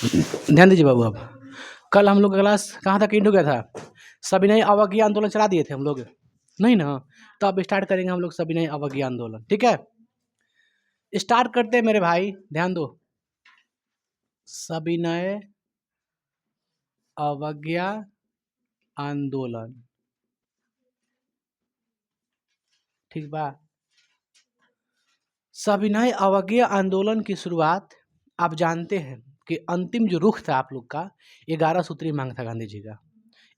ध्यान दीजिए बाबू। अब कल हम लोग का क्लास कहाँ तक एंड हो गया था? सविनय अवज्ञा आंदोलन चला दिए थे हम लोग, नहीं ना? तो अब स्टार्ट करेंगे हम लोग सविनय अवज्ञा आंदोलन। ठीक है, स्टार्ट करते हैं मेरे भाई, ध्यान दो। सविनय अवज्ञा आंदोलन, ठीक बा। सविनय अवज्ञा आंदोलन की शुरुआत आप जानते हैं कि अंतिम जो रुख था आप लोग का 11 सूत्री मांग था गांधी जी का।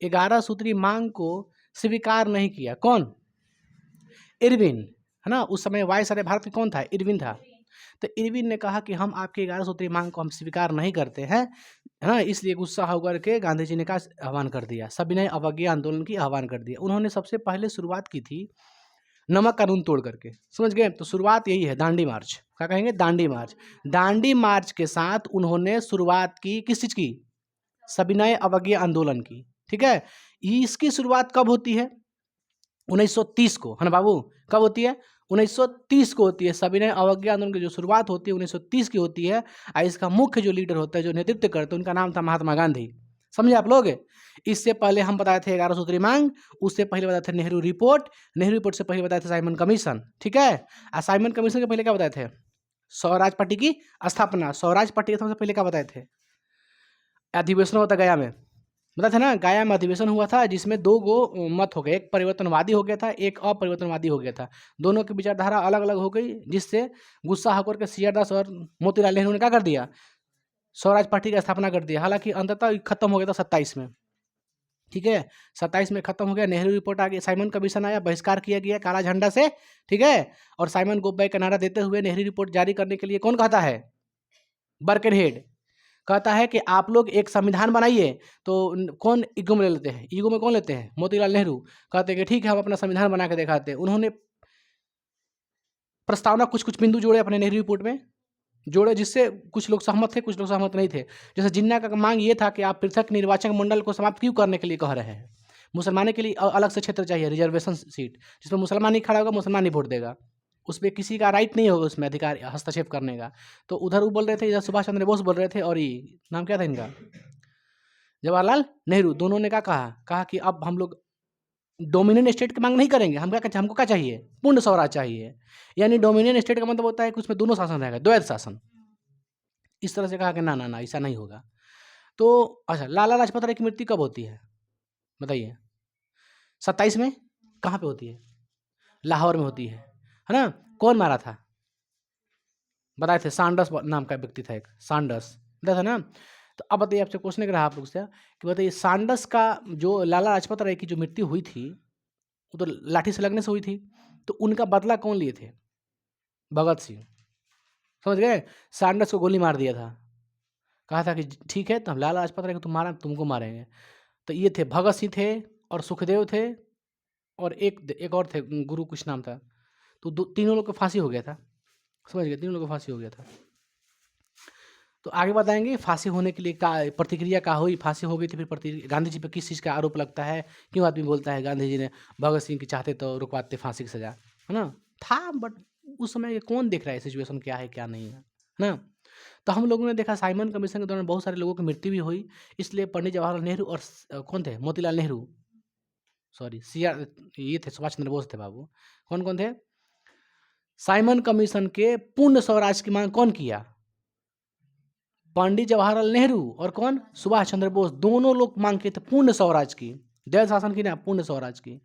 11 सूत्री मांग को स्वीकार नहीं किया कौन? इरविन, है ना? उस समय वायसराय भारत में कौन था? इरविन था। तो इरविन ने कहा कि हम आपके 11 सूत्री मांग को हम स्वीकार नहीं करते हैं, है ना? इसलिए गुस्सा होकर के गांधी जी ने का आह्वान कर दिया, सविनय अवज्ञा आंदोलन की आह्वान कर दिया। उन्होंने सबसे पहले शुरुआत की थी नमक कानून तोड़ करके, समझ गए? तो शुरुआत यही है, दांडी मार्च। क्या कहेंगे? दांडी मार्च। दांडी मार्च के साथ उन्होंने शुरुआत की किस चीज की? सविनय अवज्ञा आंदोलन की। ठीक है, इसकी शुरुआत कब होती है? 1930 को, है ना बाबू? कब होती है? 1930 को होती है। सविनय अवज्ञा आंदोलन की जो शुरुआत होती है 1930 की होती है। और इसका मुख्य जो लीडर होता है, जो नेतृत्व करते हैं, उनका नाम था महात्मा गांधी। समझे आप लोग? इससे पहले हम बताए थे 11 सूत्री मांग, उससे पहले बताए थे नेहरू रिपोर्ट, नेहरू रिपोर्ट से पहले बताए थे साइमन कमीशन। ठीक है, और साइमन कमीशन के पहले क्या बताए थे? स्वराज पार्टी की स्थापना। स्वराज पार्टी के सबसे पहले क्या बताए थे? अधिवेशन होता गया में, बताया था ना? गया में अधिवेशन हुआ था जिसमें दो गो मत हो गए, एक परिवर्तनवादी हो गया था, एक अपरिवर्तनवादी हो गया था। दोनों की विचारधारा अलग अलग हो गई, जिससे गुस्सा होकर के सी आर दास और मोतीलाल नेहरू ने क्या कर दिया? स्वराज पार्टी की स्थापना कर दिया। हालांकि अंततः खत्म हो गया था 27 में। ठीक है, 27 में खत्म हो गया। नेहरू रिपोर्ट आ गई, साइमन कमीशन आया, बहिष्कार किया गया काला झंडा से। ठीक है, और साइमन गो बैक का नारा देते हुए नेहरू रिपोर्ट जारी करने के लिए कौन कहता है? बर्केनहेड कहता है कि आप लोग एक संविधान बनाइए। तो कौन ईगो में ले लेते हैं? ईगो में कौन लेते हैं? मोतीलाल नेहरू। कहते हैं कि ठीक है, हम अपना संविधान बना के दिखाते हैं। उन्होंने प्रस्तावना कुछ कुछ बिंदु जोड़े अपने नेहरू रिपोर्ट में, जोड़े, जिससे कुछ लोग सहमत थे, कुछ लोग सहमत नहीं थे। जैसे जिन्ना का मांग ये था कि आप पृथक निर्वाचन मंडल को समाप्त क्यों करने के लिए कह रहे हैं? मुसलमानों के लिए अलग से क्षेत्र चाहिए, रिजर्वेशन सीट, जिसमें मुसलमान नहीं खड़ा होगा, मुसलमान नहीं वोट देगा, उसमें किसी का राइट नहीं होगा उसमें अधिकार हस्तक्षेप करने का। तो उधर वो बोल रहे थे, इधर सुभाष चंद्र बोस बोल रहे थे, और ये नाम क्या था इनका? जवाहरलाल नेहरू। दोनों ने क्या कहा कि अब हम लोग डोमिनियन स्टेट की मांग नहीं करेंगे। हम क्या, हमको क्या चाहिए? पूर्ण स्वराज चाहिए। यानी डोमिनियन स्टेट का मतलब होता है कि उसमें दोनों शासन रहेगा, द्वैध शासन। इस तरह से कहा कि ना ना ना, ऐसा नहीं होगा। तो अच्छा, लाला लाजपत राय की मृत्यु कब होती है बताइए? 27 में। कहाँ पे होती है? लाहौर में होती है ना? कौन मारा था? बताए थे, सांडर्स नाम का व्यक्ति था एक, सांडर्स, बताया था ना? तो अब बताइए, आपसे पूछने के रहा आप लोग से कि बताइए, सांडर्स का जो लाला लाजपत राय की जो मृत्यु हुई थी, वो तो लाठी से लगने से हुई थी। तो उनका बदला कौन लिए थे? भगत सिंह। समझ गए? सांडर्स को गोली मार दिया था, कहा था कि ठीक है, तो हम लाला लाजपत राय को तुमको मारेंगे। तो ये थे, भगत सिंह थे, और सुखदेव थे, और एक और थे, गुरु कुछ नाम था। तो तीनों लोग को फांसी हो गया था। समझ गए? तीनों लोग को फांसी हो गया था। तो आगे बताएंगे फांसी होने के लिए का प्रतिक्रिया का हुई। फांसी हो गई थी, फिर गांधी जी पे किस चीज़ का आरोप लगता है? क्यों आदमी बोलता है गांधी जी ने भगत सिंह की चाहते तो रुकवाते फांसी की सजा, है ना? था, बट उस समय कौन देख रहा है सिचुएशन क्या है क्या नहीं है ना? तो हम लोगों ने देखा साइमन कमीशन के दौरान बहुत सारे लोगों की मृत्यु भी हुई। इसलिए पंडित जवाहरलाल नेहरू और कौन थे? मोतीलाल नेहरू, सॉरी, ये थे, सुभाष चंद्र बोस थे बाबू। कौन कौन थे? साइमन कमीशन के पूर्ण स्वराज की मांग कौन किया? पंडित जवाहरलाल नेहरू और कौन? सुभाष चंद्र बोस। दोनों लोग मांग किए थे पूर्ण स्वराज की, द्वैध शासन की ना, पूर्ण स्वराज की।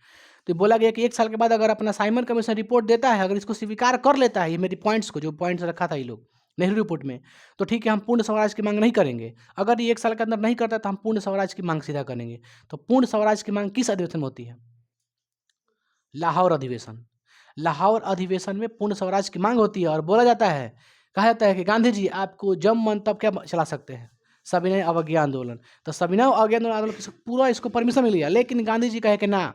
तो बोला गया कि 1 साल के बाद अगर अपना साइमन कमीशन रिपोर्ट देता है, अगर इसको स्वीकार कर लेता है, ये मेरी पॉइंट्स को, जो पॉइंट्स रखा था ये लोग नेहरू रिपोर्ट में, तो ठीक है, हम पूर्ण स्वराज की मांग नहीं करेंगे। अगर ये 1 साल के अंदर नहीं करता तो हम पूर्ण स्वराज की मांग सीधा करेंगे। तो पूर्ण स्वराज की मांग किस अधिवेशन में होती है? लाहौर अधिवेशन। लाहौर अधिवेशन में पूर्ण स्वराज की मांग होती है, और बोला जाता है, कहा जाता है कि गांधी जी आपको जब मन तब क्या चला सकते हैं? सविनय अवज्ञा आंदोलन। तो सविनय अवज्ञा आंदोलन पूरा इसको परमिशन मिल गया, लेकिन गांधी जी कहे कि ना,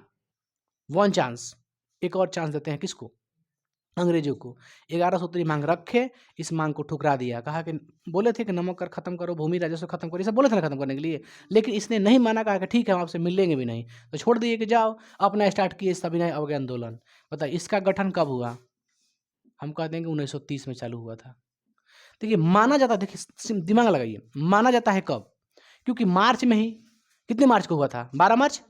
वन चांस, एक और चांस देते हैं। किसको? अंग्रेजों को। 11 सूत्री मांग रखे, इस मांग को ठुकरा दिया। कहा कि बोले थे कि नमक कर खत्म करो, भूमि राजस्व खत्म करो, ये सब बोले थे ना खत्म करने के लिए, लेकिन इसने नहीं माना। कहा कि ठीक है, हम आपसे मिलेंगे भी नहीं। तो छोड़ दिए कि जाओ, अपना स्टार्ट किए सविनय अवज्ञा आंदोलन। बताइए इसका गठन कब हुआ? हम कहते हैं कि 1930 में चालू हुआ था। देखिए माना जाता, देखिए दिमाग लगाइए, माना जाता है कब? क्योंकि मार्च में ही, कितने मार्च को हुआ था? 12 मार्च।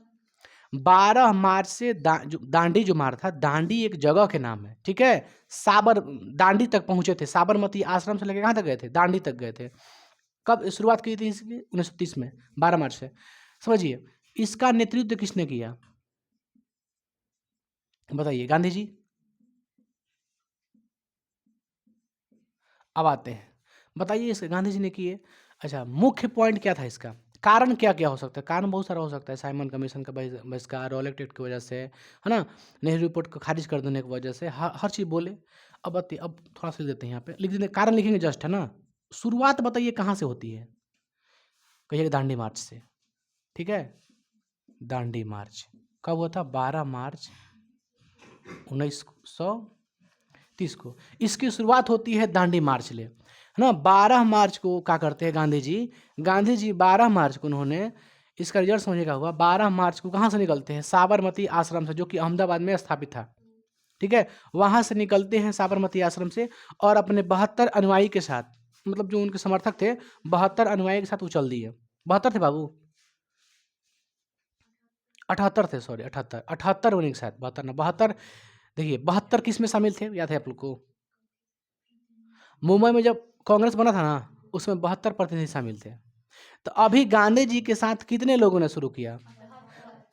12 मार्च से जो दांडी जो मार था, दांडी एक जगह के नाम है, ठीक है। साबर दांडी तक पहुंचे थे, साबरमती आश्रम से लेकर कहाँ तक गए थे? दांडी तक गए थे। कब शुरुआत की थी इसकी? 1930 में, 12 मार्च से। समझिए, इसका नेतृत्व किसने किया बताइए? गांधी जी। अब आते हैं, बताइए इसके गांधी जी ने किए। अच्छा, मुख्य पॉइंट क्या था इसका? कारण क्या क्या हो सकता है? कारण बहुत सारा हो सकता है, साइमन कमीशन का बहिष्कार, रॉलेट एक्ट की वजह से, है ना, नेहरू रिपोर्ट को खारिज कर देने की वजह से, हर चीज़ बोले। अब थोड़ा सा लिख देते हैं, यहाँ पे लिख देते हैं, कारण लिखेंगे जस्ट, है ना। शुरुआत बताइए कहाँ से होती है? कहिए दांडी मार्च से, ठीक है। दांडी मार्च कब हुआ था? 12 मार्च 1930 को इसकी शुरुआत होती है दांडी मार्च ले, है ना। 12 मार्च को क्या करते हैं गांधी जी 12 मार्च को उन्होंने, इसका रिजल्ट समझिएगा हुआ, 12 मार्च को कहाँ से निकलते हैं? साबरमती आश्रम से, जो कि अहमदाबाद में स्थापित था, ठीक है। वहाँ से निकलते हैं साबरमती आश्रम से, और अपने 72 अनुयायी के साथ, मतलब जो उनके समर्थक थे, 72 अनुयायी के साथ उछल दिए। 72 थे बाबू, 78 थे, सॉरी 78, 78 होने के साथ, 72 ना 72। देखिए 72 किस में शामिल थे, याद है आप लोग को? मुंबई में जब कांग्रेस बना था ना, उसमें 72 प्रतिनिधि शामिल थे। तो अभी गांधी जी के साथ कितने लोगों ने शुरू किया?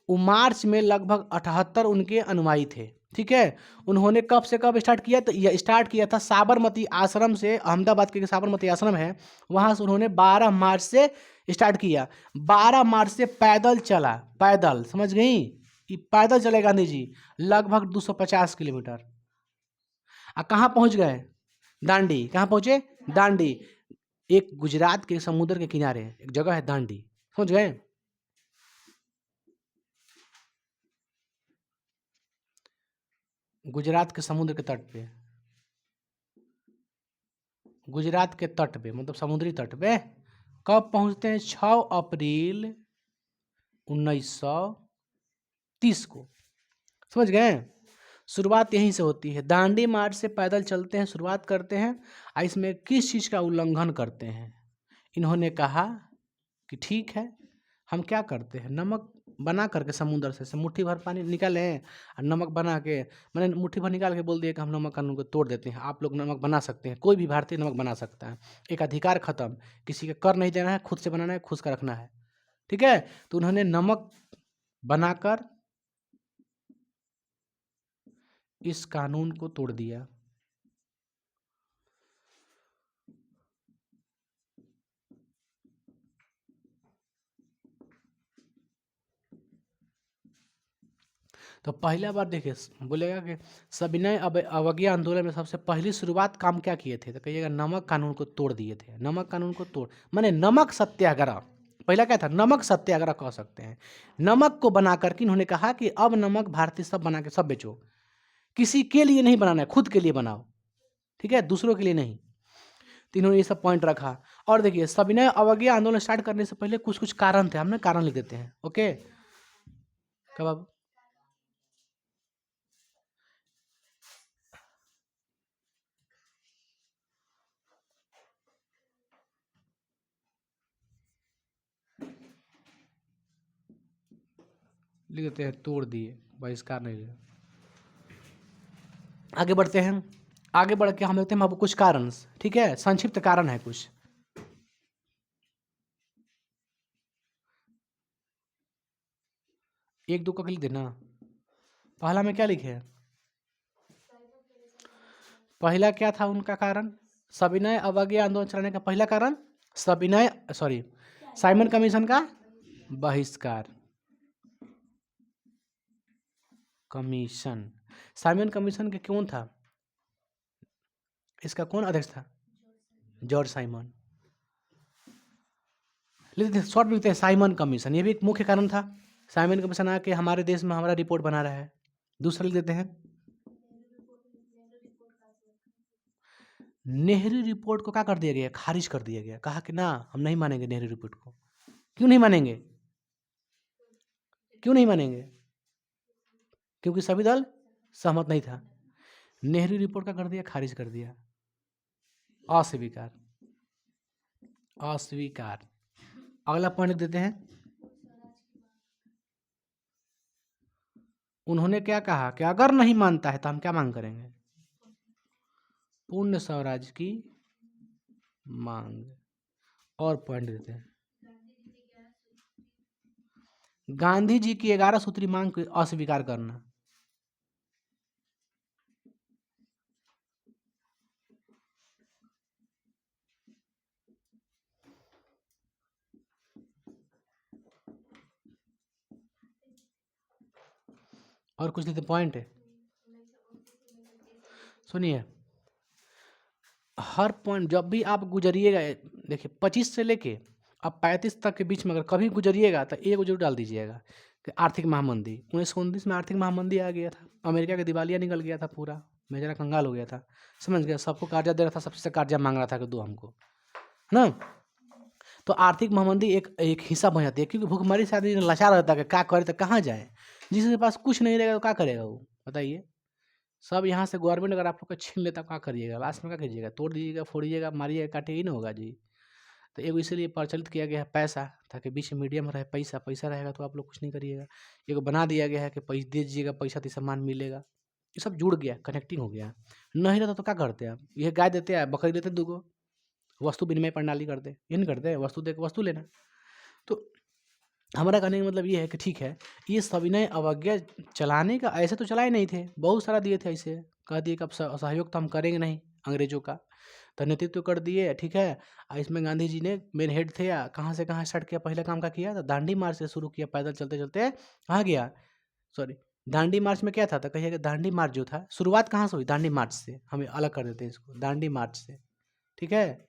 मार्च में लगभग 78 उनके अनुयायी थे, ठीक है। उन्होंने कब से कब स्टार्ट किया? तो यह स्टार्ट किया था साबरमती आश्रम से, अहमदाबाद के साबरमती आश्रम है, वहां से उन्होंने 12 मार्च से स्टार्ट किया। 12 मार्च से पैदल चला, पैदल, समझ गई? कि पैदल चले गांधी जी लगभग 250 किलोमीटर। कहाँ पहुंच गए? दांडी। कहाँ पहुंचे? दांडी। एक गुजरात के समुद्र के किनारे एक जगह है दांडी, समझ गए? गुजरात के समुद्र के तट पे, गुजरात के तट पे, मतलब समुद्री तट पे कब पहुंचते हैं? 6 अप्रैल 1930 को, समझ गए? शुरुआत यहीं से होती है, दांडी मार्च से पैदल चलते हैं, शुरुआत करते हैं। इसमें किस चीज़ का उल्लंघन करते हैं? इन्होंने कहा कि ठीक है, हम क्या करते हैं, नमक बना करके समुद्र से मुट्ठी भर पानी निकालें, और नमक बना के, मैंने मुट्ठी भर निकाल के बोल दिया कि हम नमक कानून को तोड़ देते हैं, आप लोग नमक बना सकते हैं, कोई भी भारतीय नमक बना सकता है। एक अधिकार खत्म, किसी का कर नहीं देना है, खुद से बनाना है, खुद का रखना है, ठीक है। तो उन्होंने नमक बनाकर इस कानून को तोड़ दिया। तो पहला बार देखिए, बोलेगा कि सविनय अवज्ञा आंदोलन में सबसे पहली शुरुआत काम क्या किए थे? तो कहिएगा नमक कानून को तोड़ दिए थे। नमक कानून को तोड़, माने नमक सत्याग्रह। पहला क्या था? नमक सत्याग्रह कह सकते हैं। नमक को बना करके इन्होंने कहा कि अब नमक भारतीय सब बना के सब बेचो, किसी के लिए नहीं बनाना है, खुद के लिए बनाओ, ठीक है, दूसरों के लिए नहीं। तो इन्होंने ये सब पॉइंट रखा। और देखिए सविनय अवज्ञा आंदोलन स्टार्ट करने से पहले कुछ कुछ कारण थे, हमने कारण लिख देते हैं, ओके। कब? अब लिख देते हैं, तोड़ दिए, बहिष्कार नहीं लिया। आगे बढ़ते हैं, आगे बढ़ के हम लेते हैं अब कुछ कारण, ठीक है, संक्षिप्त कारण है कुछ। एक दो का लिख देना। पहला में क्या लिखे? पहला क्या था उनका कारण? सविनय अवज्ञा आंदोलन चलाने का पहला कारण सविनय, सॉरी, साइमन कमीशन का बहिष्कार। कमीशन, साइमन कमीशन के कौन था? इसका कौन अध्यक्ष था? George Simon. लिखते हैं, शॉर्ट में लिखते हैं साइमन कमीशन, ये भी एक मुख्य कारण था। साइमन कमीशन आके हमारे देश में हमारा रिपोर्ट बना रहा है। दूसरा लिख देते हैं, नेहरू रिपोर्ट को क्या कर दिया गया? खारिज कर दिया गया। कहा कि ना, हम नहीं मानेंगे नेहरू रिपोर्ट को। क्यों नहीं मानेंगे? क्यों नहीं मानेंगे? क्योंकि सभी दल सहमत नहीं था। नेहरू रिपोर्ट का कर दिया, खारिज कर दिया, अस्वीकार। अस्वीकार। अगला पॉइंट देते हैं, उन्होंने क्या कहा कि अगर नहीं मानता है तो हम क्या मांग करेंगे, पूर्ण स्वराज की मांग। और पॉइंट देते हैं, गांधी जी की 11 सूत्री मांग को अस्वीकार करना। और कुछ देते पॉइंट है, सुनिए, हर पॉइंट जब भी आप गुजरिएगा, देखिए 25 से लेके अब 35 तक के बीच में अगर कभी गुजरिएगा तो एक जरूर डाल दीजिएगा कि आर्थिक महामंदी। 1919 में आर्थिक महामंदी आ गया था, अमेरिका का दिवालिया निकल गया था, पूरा बेचारा कंगाल हो गया था, समझ गया, सबको कर्जा दे रहा था, सबसे कर्जा मांग रहा था कि दो हमको, है ना। तो आर्थिक महामंदी एक एक हिस्सा बन जाती है, क्योंकि भूखमरी से आदमी लाचार रहता है कि क्या करे तो कहाँ जाए, जिसके पास कुछ नहीं रहेगा तो क्या करेगा वो, बताइए। सब यहाँ से गवर्नमेंट अगर आप लोग का छीन लेता क्या करिएगा, लास्ट में क्या कीजिएगा, तोड़ दीजिएगा, फोड़िएगा, मारिएगा, काटिएगा, ही ना होगा जी। तो एगो इसीलिए प्रचलित किया गया है पैसा, ताकि बीच में मीडियम रहे, पैसा पैसा रहेगा तो आप लोग कुछ नहीं करिएगा। एगो बना दिया गया है कि पैसा दे दीजिएगा, पैसा तो सामान मिलेगा, ये सब जुड़ गया, कनेक्टिंग हो गया। नहीं रहता तो क्या करते हैं आप, ये गाय देते हैं, बकरी देते दूगो, वस्तु विनिमय प्रणाली करते, ये नहीं करते, वस्तु दे के वस्तु लेना। तो हमारा कहने का मतलब ये है कि ठीक है, ये सविनय अवज्ञा चलाने का, ऐसे तो चलाए नहीं थे, बहुत सारा दिए थे ऐसे, कह दिए कि अब सहयोग तो हम करेंगे नहीं अंग्रेजों का, तो नेतृत्व कर दिए, ठीक है। इसमें गांधी जी ने मेन हेड थे, कहाँ से कहाँ स्टार्ट किया, पहले काम का किया, तो दांडी मार्च से शुरू किया, पैदल चलते चलते कहाँ गया, सॉरी, दांडी मार्च में क्या था, तो कहिएगा दांडी मार्च जो था, शुरुआत कहाँ से हुई, दांडी मार्च से, हमें अलग कर देते हैं इसको, दांडी मार्च से, ठीक है।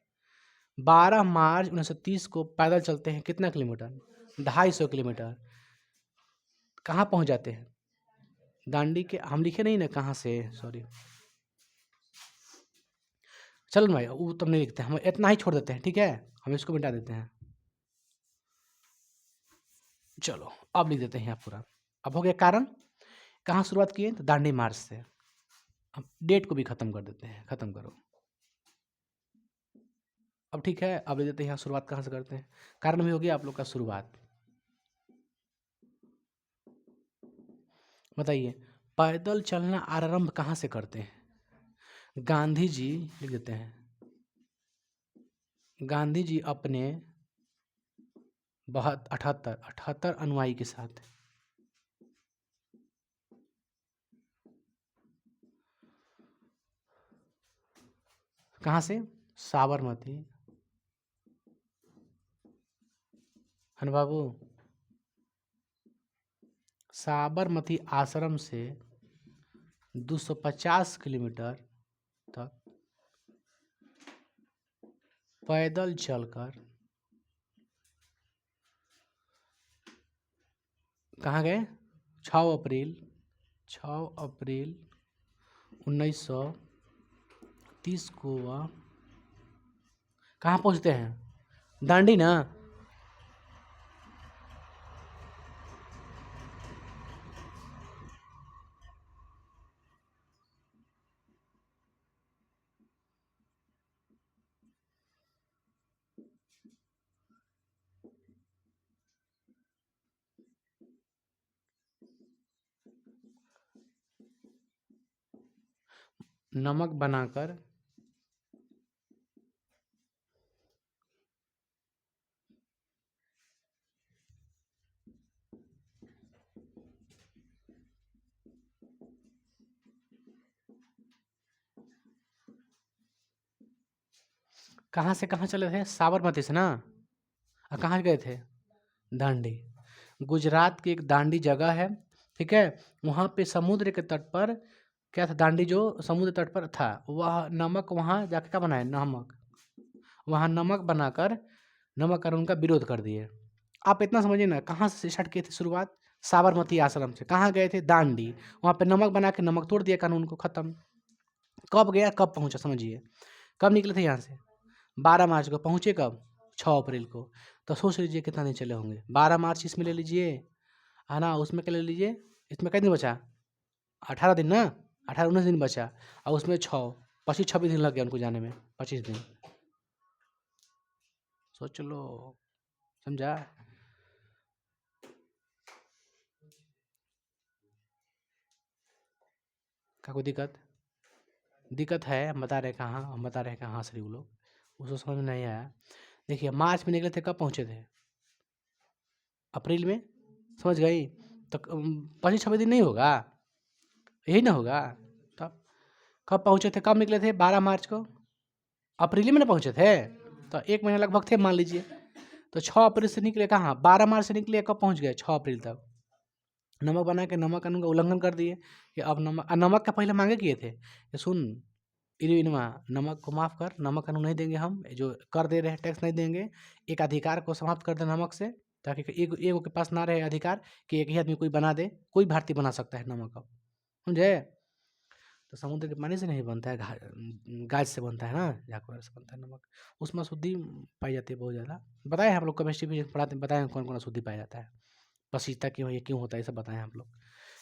12 मार्च 1930 को पैदल चलते हैं, कितना किलोमीटर, 250 किलोमीटर, कहाँ पहुँच जाते हैं, दांडी के, हम लिखे नहीं ना कहाँ से, सॉरी, चलो भाई वो तब नहीं लिखते, हम इतना ही छोड़ देते हैं, ठीक है, हम इसको मिटा देते हैं। चलो अब लिख देते हैं यहाँ पूरा, अब हो गया कारण, कहाँ शुरुआत किए, तो दांडी मार्च से। अब डेट को भी खत्म कर देते हैं, खत्म करो, अब ठीक है, अब लिख देते हैं यहाँ शुरुआत कहाँ से करते हैं, कारण भी हो गया आप लोग का शुरुआत। बताइए, पैदल चलना आरंभ कहाँ से करते हैं, गांधी जी, लिख देते हैं, गांधी जी अपने 78 अनुयायी के साथ, कहाँ से, साबरमती, है ना बाबू, साबरमती आश्रम से 250 किलोमीटर तक पैदल चलकर कहाँ गए, 6 अप्रैल 1930 को वह कहाँ पहुँचते हैं, दांडी ना, नमक बनाकर कहाँ से कहाँ चले थे, साबरमती से ना, और कहाँ गए थे, दांडी, गुजरात की एक दांडी जगह है, ठीक है, वहाँ पे समुद्र के तट पर क्या था, दांडी जो समुद्र तट पर था, वह नमक वहाँ जाके क्या बनाए, नमक, वहाँ नमक बनाकर, नमक कर उनका विरोध कर दिए। आप इतना समझिए ना, कहाँ से स्टार्ट किए थे शुरुआत, साबरमती आश्रम से, कहाँ गए थे, दांडी, वहाँ पे नमक बना के नमक तोड़ दिया कानून को, खत्म। कब गया, कब पहुँचा, समझिए, कब निकले थे यहाँ से, 12 मार्च को, पहुँचे कब, 6 अप्रैल को, तो सोच लीजिए कितना दिन चले होंगे, 12 मार्च इसमें ले लीजिए, है ना, उसमें क्या ले लीजिए, इसमें कितने दिन बचा, 18 दिन ना, 18-19 दिन बचा, और उसमें 6, 25-26 दिन लग गया उनको जाने में, 25 दिन, सोच लो, समझा? क्या कोई दिक्कत है? हम बता रहे कहाँ, हम बता रहे कहाँ से वो लोग, उसको समझ में नहीं आया। देखिए मार्च में निकले थे, कब पहुँचे थे? अप्रैल में, समझ गई? तो 25-26 दिन नहीं होगा, यही ना होगा? तब कब पहुँचे थे, कब निकले थे? 12 मार्च को, अप्रैल में ना पहुँचे थे, तो 1 महीना लगभग थे मान लीजिए। तो 6 अप्रैल से निकले कहाँ, 12 मार्च से निकले, कब पहुँच गए? 6 अप्रैल तक। नमक बना के नमक कानून का उल्लंघन कर दिए कि अब नमक का पहले मांगे किए थे कि सुन इरविनवा, नमक को माफ़ कर, नमक कानून नहीं देंगे हम, जो कर दे रहे हैं टैक्स नहीं देंगे, एक अधिकार को समाप्त कर दे नमक से, ताकि एगो के पास ना रहे अधिकार कि एक ही आदमी कोई बना दे, कोई भारतीय बना सकता है नमक अब, समझे? तो समुद्र के पानी से नहीं बनता है, गाज से बनता है ना, झाकवार से बनता है नमक, उसमें अशुद्धि पाई जाती है बहुत ज़्यादा। बताए हम लोग केमिस्ट्री में पढ़ाते, बताए कौन कौन अशुद्धि पाया जाता है, पसीता क्यों, ये क्यों होता है, ये सब बताएं हम लोग।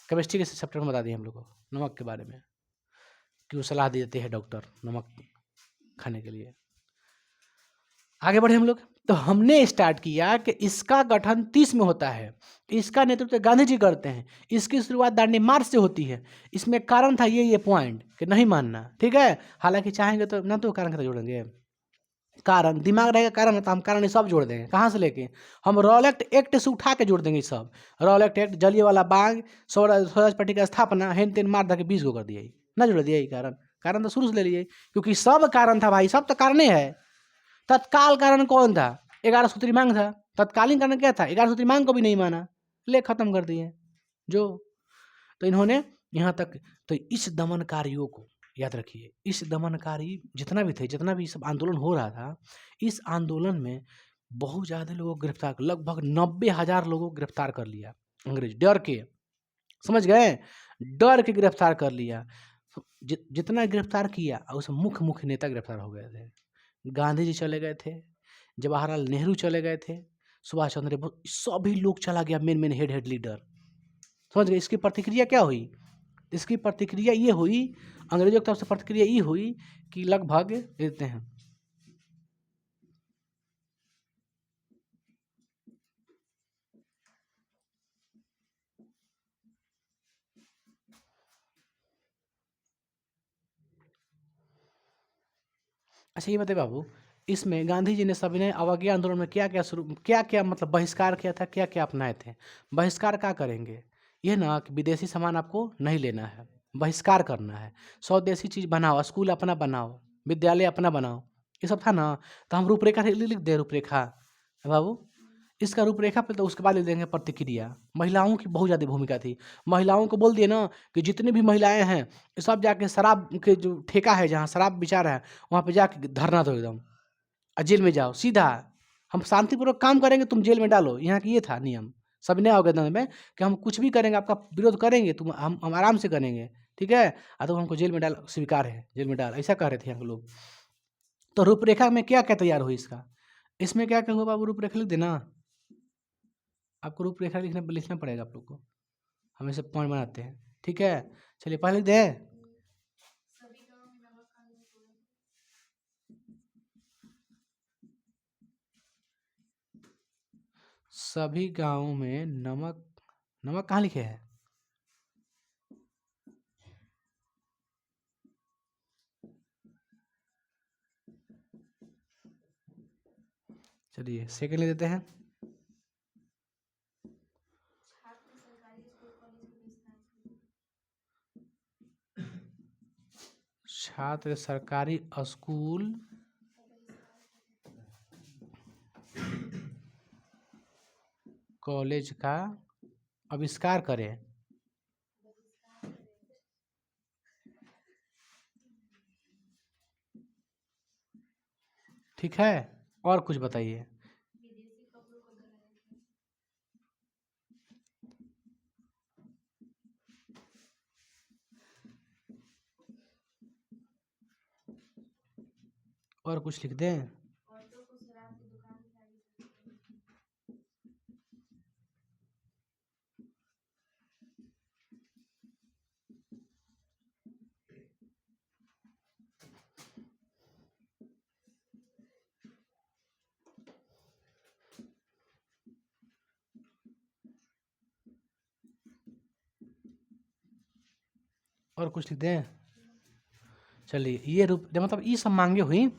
केमिस्ट्री के चैप्टर में बता दिए हम लोग को नमक के बारे में, क्यों सलाह दी जाती है डॉक्टर नमक खाने के लिए। आगे बढ़े हम लोग, तो हमने स्टार्ट किया कि इसका गठन 30 में होता है, इसका नेतृत्व गांधी जी करते हैं, इसकी शुरुआत दांडी मार्च से होती है। इसमें कारण था ये पॉइंट कि नहीं मानना, ठीक है? हालांकि चाहेंगे तो ना, तो कारण के साथ जोड़ेंगे, कारण दिमाग रहेगा, कारण है तो हम कारण ये सब जोड़ देंगे। कहाँ से लेके? हम रॉलेट एक्ट से उठा के जोड़ देंगे ये सब। Rowlatt act, Jallianwala Bagh, Swaraj party का स्थापना, हेन तेन मार के 20 को कर दिया, ना जोड़ दिया ये कारण। कारण तो शुरू से ले लिए, क्योंकि सब कारण था भाई, सब तो कारण है। तत्काल कारण कौन था? 11 सूत्री मांग था। तत्कालीन कारण क्या था? 11 सूत्री मांग को भी नहीं माना, ले खत्म कर दिए जो। तो इन्होंने यहाँ तक, तो इस दमनकारियों को याद रखिए, इस दमनकारी जितना भी थे, जितना भी सब आंदोलन हो रहा था, इस आंदोलन में बहुत ज़्यादा लोगों को गिरफ्तार, लगभग 90,000 लोगों को गिरफ्तार कर लिया अंग्रेज, डर के, समझ गए? डर के गिरफ्तार कर लिया। जितना गिरफ्तार किया, उस मुख्य मुख्य नेता गिरफ्तार हो गए थे। गांधी जी चले गए थे, जवाहरलाल नेहरू चले गए थे, सुभाष चंद्र बोस, सभी लोग चला गया, मेन मेन हेड लीडर, समझ गए? इसकी प्रतिक्रिया क्या हुई? इसकी प्रतिक्रिया ये हुई, अंग्रेजों की तरफ से प्रतिक्रिया ये हुई कि लगभग देते हैं, अच्छा ये बताइए बाबू, इसमें गांधी जी ने सविनय अवज्ञा आंदोलन में क्या क्या मतलब बहिष्कार किया था, क्या क्या अपनाए थे? बहिष्कार क्या करेंगे? ये ना कि विदेशी सामान आपको नहीं लेना है, बहिष्कार करना है, स्वदेशी चीज़ बनाओ, स्कूल अपना बनाओ, विद्यालय अपना बनाओ, ये सब था ना। तो हम रूपरेखा लिख दे, रूपरेखा बाबू, इसका रूपरेखा पे, तो उसके बाद ले देंगे प्रतिक्रिया। महिलाओं की बहुत ज़्यादा भूमिका थी, महिलाओं को बोल दिए ना कि जितनी भी महिलाएं हैं सब जाके शराब के जो ठेका है, जहाँ शराब बेचा रहा है, वहाँ पे जाके धरना दो एकदम, और जेल में जाओ सीधा। हम शांतिपूर्वक काम करेंगे, तुम जेल में डालो, यहाँ की ये था नियम सविनय अवज्ञा में, कि हम कुछ भी करेंगे, आपका विरोध करेंगे, तुम हम आराम से करेंगे, ठीक है? तो हमको जेल में डाल, स्वीकार है, जेल में डाल, ऐसा कह रहे थे हम लोग। तो रूपरेखा में क्या क्या तैयार हुई इसका? इसमें क्या क्या हुआ बाबू, रूपरेखा लिख देना। आपको रूपरेखा लिखना पड़ेगा आप लोग को, हम ऐसे पॉइंट बनाते हैं, ठीक है? चलिए पहले लिख दें। सभी गांवों में नमक, नमक कहाँ लिखे हैं? चलिए सेकंड ले देते हैं। छात्र सरकारी स्कूल कॉलेज का आविष्कार करें। ठीक है, और कुछ बताइए। और कुछ लिख दें? और कुछ लिख दें? चलिए, ये रूप मतलब ये सब मांगे हुई,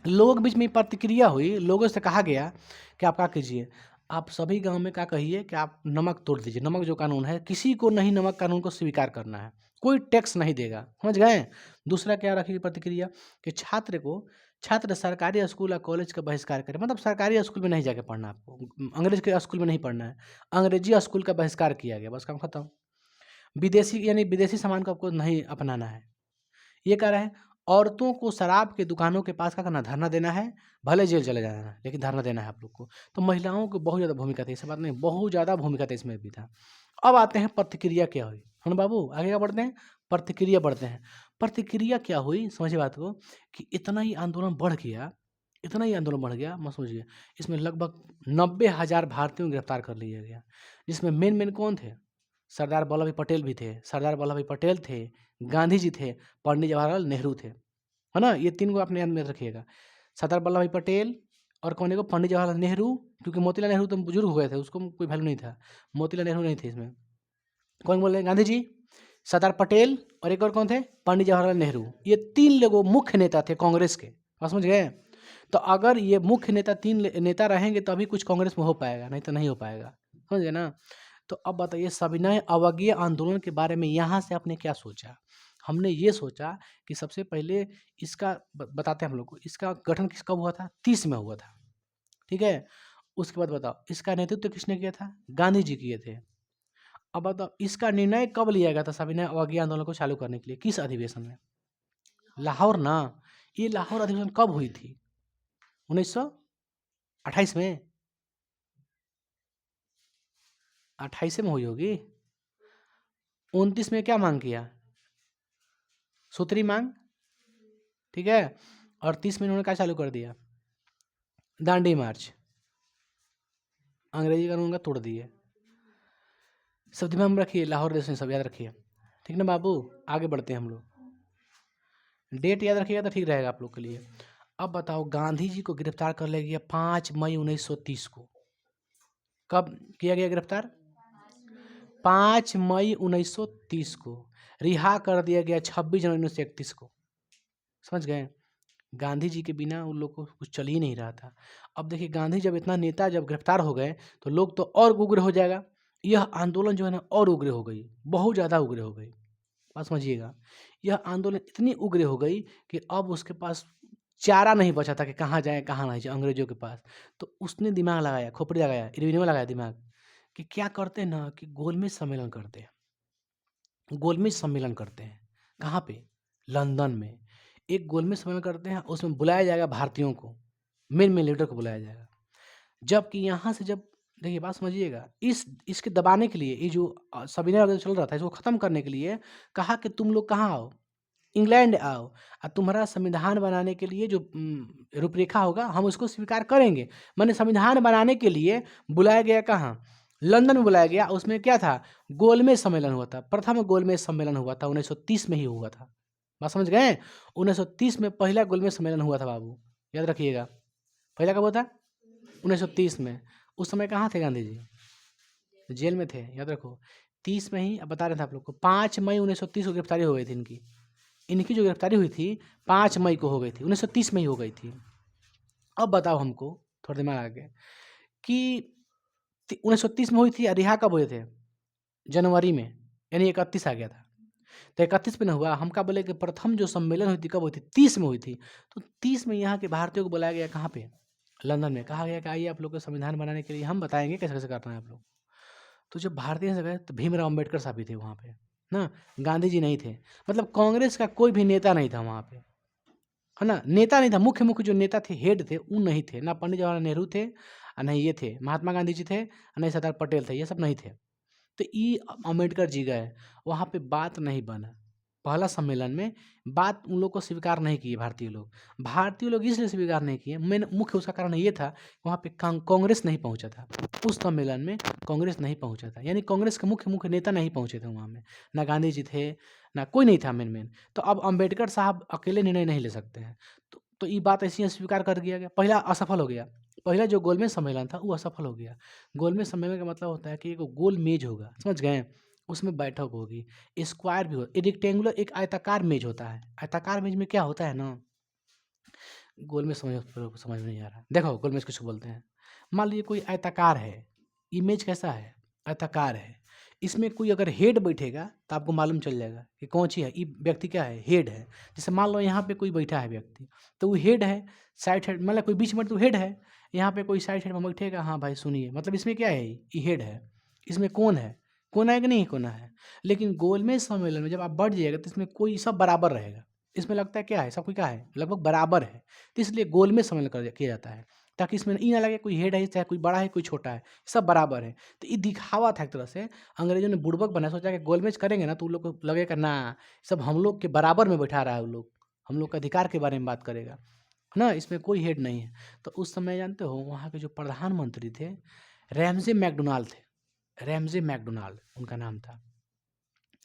लोगों के बीच में प्रतिक्रिया हुई, लोगों से कहा गया कि आप क्या कीजिए, आप सभी गांव में क्या कहिए कि आप नमक तोड़ दीजिए। नमक जो कानून है, किसी को नहीं नमक कानून को स्वीकार करना है, कोई टैक्स नहीं देगा, समझ गए। दूसरा क्या रखी प्रतिक्रिया कि छात्र सरकारी स्कूल या कॉलेज का बहिष्कार करे, मतलब सरकारी स्कूल में नहीं जाके पढ़ना, आपको अंग्रेज के स्कूल में नहीं पढ़ना है, अंग्रेजी स्कूल का बहिष्कार किया गया, बस काम खत्म। विदेशी यानी विदेशी सामान को आपको नहीं अपनाना है। ये कह रहा है औरतों को शराब के दुकानों के पास क्या करना, धरना देना है, भले जेल चले जाना है, लेकिन धरना देना है आप लोग को। तो महिलाओं की बहुत ज़्यादा भूमिका थी, ऐसा बात नहीं, बहुत ज़्यादा भूमिका थी इसमें भी था। अब आते हैं प्रतिक्रिया क्या हुई। हम बाबू आगे क्या बढ़ते हैं, प्रतिक्रिया बढ़ते हैं। प्रतिक्रिया क्या हुई, समझिए बात को, कि इतना ही आंदोलन बढ़ गया, इतना ही आंदोलन बढ़ गया, मत सोचिए। इसमें लगभग 90,000 भारतीयों को गिरफ्तार कर लिया गया, जिसमें मेन कौन थे, सरदार वल्लभ भाई पटेल भी थे, सरदार वल्लभ भाई पटेल थे, गांधी जी थे, पंडित जवाहरलाल नेहरू थे, है ना। ये तीन को अपने याद में रखिएगा, सरदार वल्लभ भाई पटेल और कौन को, पंडित जवाहरलाल नेहरू, क्योंकि मोतीलाल नेहरू तो बुजुर्ग हो गए थे, उसको कोई वैल्यू नहीं था, मोतीलाल नेहरू नहीं थे इसमें। कौन बोल रहे हैं, गांधी जी, सरदार पटेल और एक और कौन थे, पंडित जवाहरलाल नेहरू। ये तीन लोग मुख्य नेता थे कांग्रेस के, समझ गए। तो अगर ये मुख्य नेता तीन नेता रहेंगे तभी कुछ कांग्रेस में हो पाएगा, नहीं तो नहीं हो पाएगा, समझ गए ना। तो अब बताइए, सविनय अवज्ञा आंदोलन के बारे में यहाँ से आपने क्या सोचा। हमने ये सोचा कि सबसे पहले इसका बताते हैं हम लोग को, इसका गठन कब हुआ था, 30 में हुआ था, ठीक है। उसके बाद बताओ इसका नेतृत्व किसने किया था, गांधी जी किए थे। अब बताओ इसका निर्णय कब लिया गया था सविनय अवज्ञा आंदोलन को चालू करने के लिए, किस अधिवेशन में, लाहौर ना। ये लाहौर अधिवेशन कब हुई थी, 1928 में, 28 में हुई होगी। 29 में क्या मांग किया, सूत्री मांग, ठीक है। और 30 में इन्होंने क्या चालू कर दिया, दांडी मार्च, अंग्रेजी कानून का तोड़ दिए। सब दिमाग में रखिए, लाहौर देश में सब याद रखिए, ठीक ना बाबू। आगे बढ़ते हैं हम लोग, डेट याद रखिएगा तो ठीक रहेगा आप लोग के लिए। अब बताओ, गांधी जी को गिरफ्तार कर लिया गया 5 मई 1930 को। कब किया गया गिरफ्तार, 5 मई 1930 को। रिहा कर दिया गया 26 जनवरी 1931 को, समझ गए। गांधी जी के बिना उन लोग को कुछ चल ही नहीं रहा था। अब देखिए, गांधी जब इतना नेता जब गिरफ्तार हो गए तो लोग तो और उग्र हो जाएगा। यह आंदोलन जो है ना और उग्र हो गई, बहुत ज़्यादा उग्र हो गई, बात समझिएगा। यह आंदोलन इतनी उग्र हो गई कि अब उसके पास चारा नहीं बचा था कि कहाँ जाए कहाँ नहीं जाए अंग्रेजों के पास। तो उसने दिमाग लगाया, खोपड़ी लगाया, इरविनों लगाया दिमाग, कि क्या करते हैं ना कि गोलमेज सम्मेलन करते हैं, गोलमेज सम्मेलन करते हैं। कहाँ पे, लंदन में एक गोलमेज सम्मेलन करते हैं, उसमें बुलाया जाएगा भारतीयों को, मेन लीडर को बुलाया जाएगा। जबकि यहाँ से जब देखिए बात समझिएगा, इसके दबाने के लिए, ये जो सविनय अवज्ञा चल रहा था, इसको ख़त्म करने के लिए कहा कि तुम लोग कहाँ आओ, इंग्लैंड आओ, और तुम्हारा संविधान बनाने के लिए जो रूपरेखा होगा हम उसको स्वीकार करेंगे। माने संविधान बनाने के लिए बुलाया गया कहाँ, लंदन में बुलाया गया। उसमें क्या था, गोलमेज सम्मेलन हुआ था, प्रथम गोलमेज सम्मेलन हुआ था, 1930 में ही हुआ था, बात समझ गए। 1930 में पहला गोलमेज सम्मेलन हुआ था बाबू, याद रखिएगा। पहला कब हुआ था, 1930 में। उस समय कहाँ थे गांधी जी, जेल में थे, याद रखो। 30 में ही, अब बता रहे थे आप लोग को, 5 मई 1930 को गिरफ्तारी हो गई थी इनकी। इनकी जो गिरफ्तारी हुई थी 5 मई को हो गई थी, 1930 में ही हो गई थी। अब बताओ हमको, थोड़ा दिमाग आ गया कि 1930 में हुई थी, रिहा कब हुए थे, जनवरी में, यानी 31 आ गया था। तो 31 में न हुआ, हम क्या बोले कि प्रथम जो सम्मेलन हुई थी कब हुई थी, 30 में हुई थी। तो 30 में यहाँ के भारतीयों को बुलाया गया, कहाँ पे, लंदन में। कहा गया कि आइए आप लोग को संविधान बनाने के लिए हम बताएंगे कैसे कैसे करना है आप लोग। तो जब भारतीय से गए तो भीमराव अम्बेडकर साहब भी थे वहाँ पे ना, गांधी जी नहीं थे। मतलब कांग्रेस का कोई भी नेता नहीं था वहाँ पे, है ना, नेता नहीं था। मुख्य जो नेता थे, हेड थे, वो नहीं थे, ना पंडित जवाहरलाल नेहरू थे, नहीं ये थे महात्मा गांधी जी थे, नहीं सरदार पटेल थे, ये सब नहीं थे। तो ई अम्बेडकर जी गए, वहाँ पे बात नहीं बना। पहला सम्मेलन में बात उन लोग को स्वीकार नहीं किए भारतीय लोग इसलिए स्वीकार नहीं किए, मेन मुख्य उसका कारण ये था, वहाँ पे कांग्रेस नहीं पहुँचा था। उस सम्मेलन में कांग्रेस नहीं पहुँचा था, यानी कांग्रेस के मुख्य नेता नहीं पहुँचे थे वहाँ में, ना गांधी जी थे, ना कोई नहीं था मेन। तो अब अम्बेडकर साहब अकेले निर्णय नहीं ले सकते हैं। तो ये बात ऐसी स्वीकार कर दिया गया, पहला असफल हो गया। पहला जो गोलमेज सम्मेलन था वो असफल हो गया। गोलमेज सम्मेलन का मतलब होता है कि एक गोल मेज होगा, समझ गए। उसमें बैठक होगी, स्क्वायर भी हो, रेक्टेंगुलर एक आयताकार मेज होता है। आयताकार मेज में क्या होता है ना, गोल में समझ में नहीं आ रहा। देखो गोल मेज किसको बोलते हैं। मान लीजिए कोई आयताकार है, इमेज कैसा है, आयताकार है, इसमें कोई अगर हेड बैठेगा तो आपको मालूम चल जाएगा कि कौन सी है, ये व्यक्ति क्या है, हेड है। जैसे मान लो यहाँ पे कोई बैठा है व्यक्ति, तो वो हेड है, साइड हेड मतलब कोई बीच में तो हेड है, यहाँ पे कोई साइड हेड में बैठेगा, हाँ भाई सुनिए, मतलब इसमें क्या है, ये हेड है, इसमें कौन है, कोना है कि नहीं कोना है। लेकिन गोलमेज सम्मेलन में जब आप बढ़ जाइएगा तो इसमें कोई सब बराबर रहेगा, इसमें लगता है क्या है, सब कोई क्या है, लगभग बराबर है। तो इसलिए गोलमेज सम्मेलन किया जाता है, ताकि इसमें ये ना लगे कोई हेड है, चाहे कोई बड़ा है कोई छोटा है, सब बराबर है। तो ये दिखावा था एक तरह से, अंग्रेजों ने बुड़बक बना, सोचा कि गोलमेज करेंगे ना तो उन लोग को लगेगा ना सब हम लोग के बराबर में बैठा रहा है, वो लोग हम लोग का अधिकार के बारे में बात करेगा, है ना, इसमें कोई हेड नहीं है। तो उस समय जानते हो वहाँ के जो प्रधानमंत्री थे रैमजे मैकडोनाल्ड थे, रैमजे मैकडोनाल्ड उनका नाम था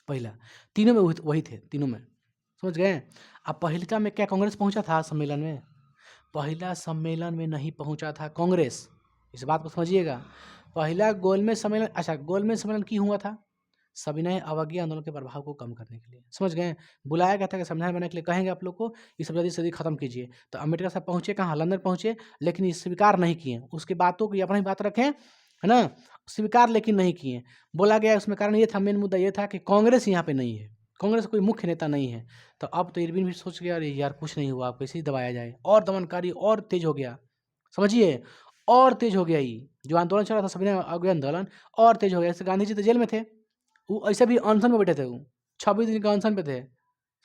पहला। तीनों में वही थे, तीनों में, समझ गए। अब पहलिका में क्या कांग्रेस पहुंचा था सम्मेलन में, पहला सम्मेलन में नहीं पहुंचा था कांग्रेस, इस बात को समझिएगा। पहला गोलमेज सम्मेलन, अच्छा गोलमेज सम्मेलन क्यों हुआ था, सविनय अवज्ञा आंदोलन के प्रभाव को कम करने के लिए, समझ गए। बुलाया गया था कि संविधान बनाने के लिए, कहेंगे आप लोग को ये सब जल्दी से जल्दी खत्म कीजिए। तो अम्बेडकर साहब पहुंचे कहाँ, लंदन पहुंचे, लेकिन ये स्वीकार नहीं किए, उसकी बातों की अपनी बात रखें, है ना, स्वीकार लेकिन नहीं किए। बोला गया उसमें कारण ये था, मेन मुद्दा ये था कि कांग्रेस यहाँ पे नहीं है, कांग्रेस कोई मुख्य नेता नहीं है। तो अब तो इरविन भी सोच गया, अरे यार कुछ नहीं हुआ, अब कैसे ही दबाया जाए, और दमनकारी और तेज हो गया, समझिए, और तेज हो गया। ये जो आंदोलन चल रहा था सविनय अवज्ञा आंदोलन और तेज हो गया। जैसे गांधी जी तो जेल में थे, वो ऐसे भी अनशन में बैठे थे, वो 26 दिन का अनशन पे थे,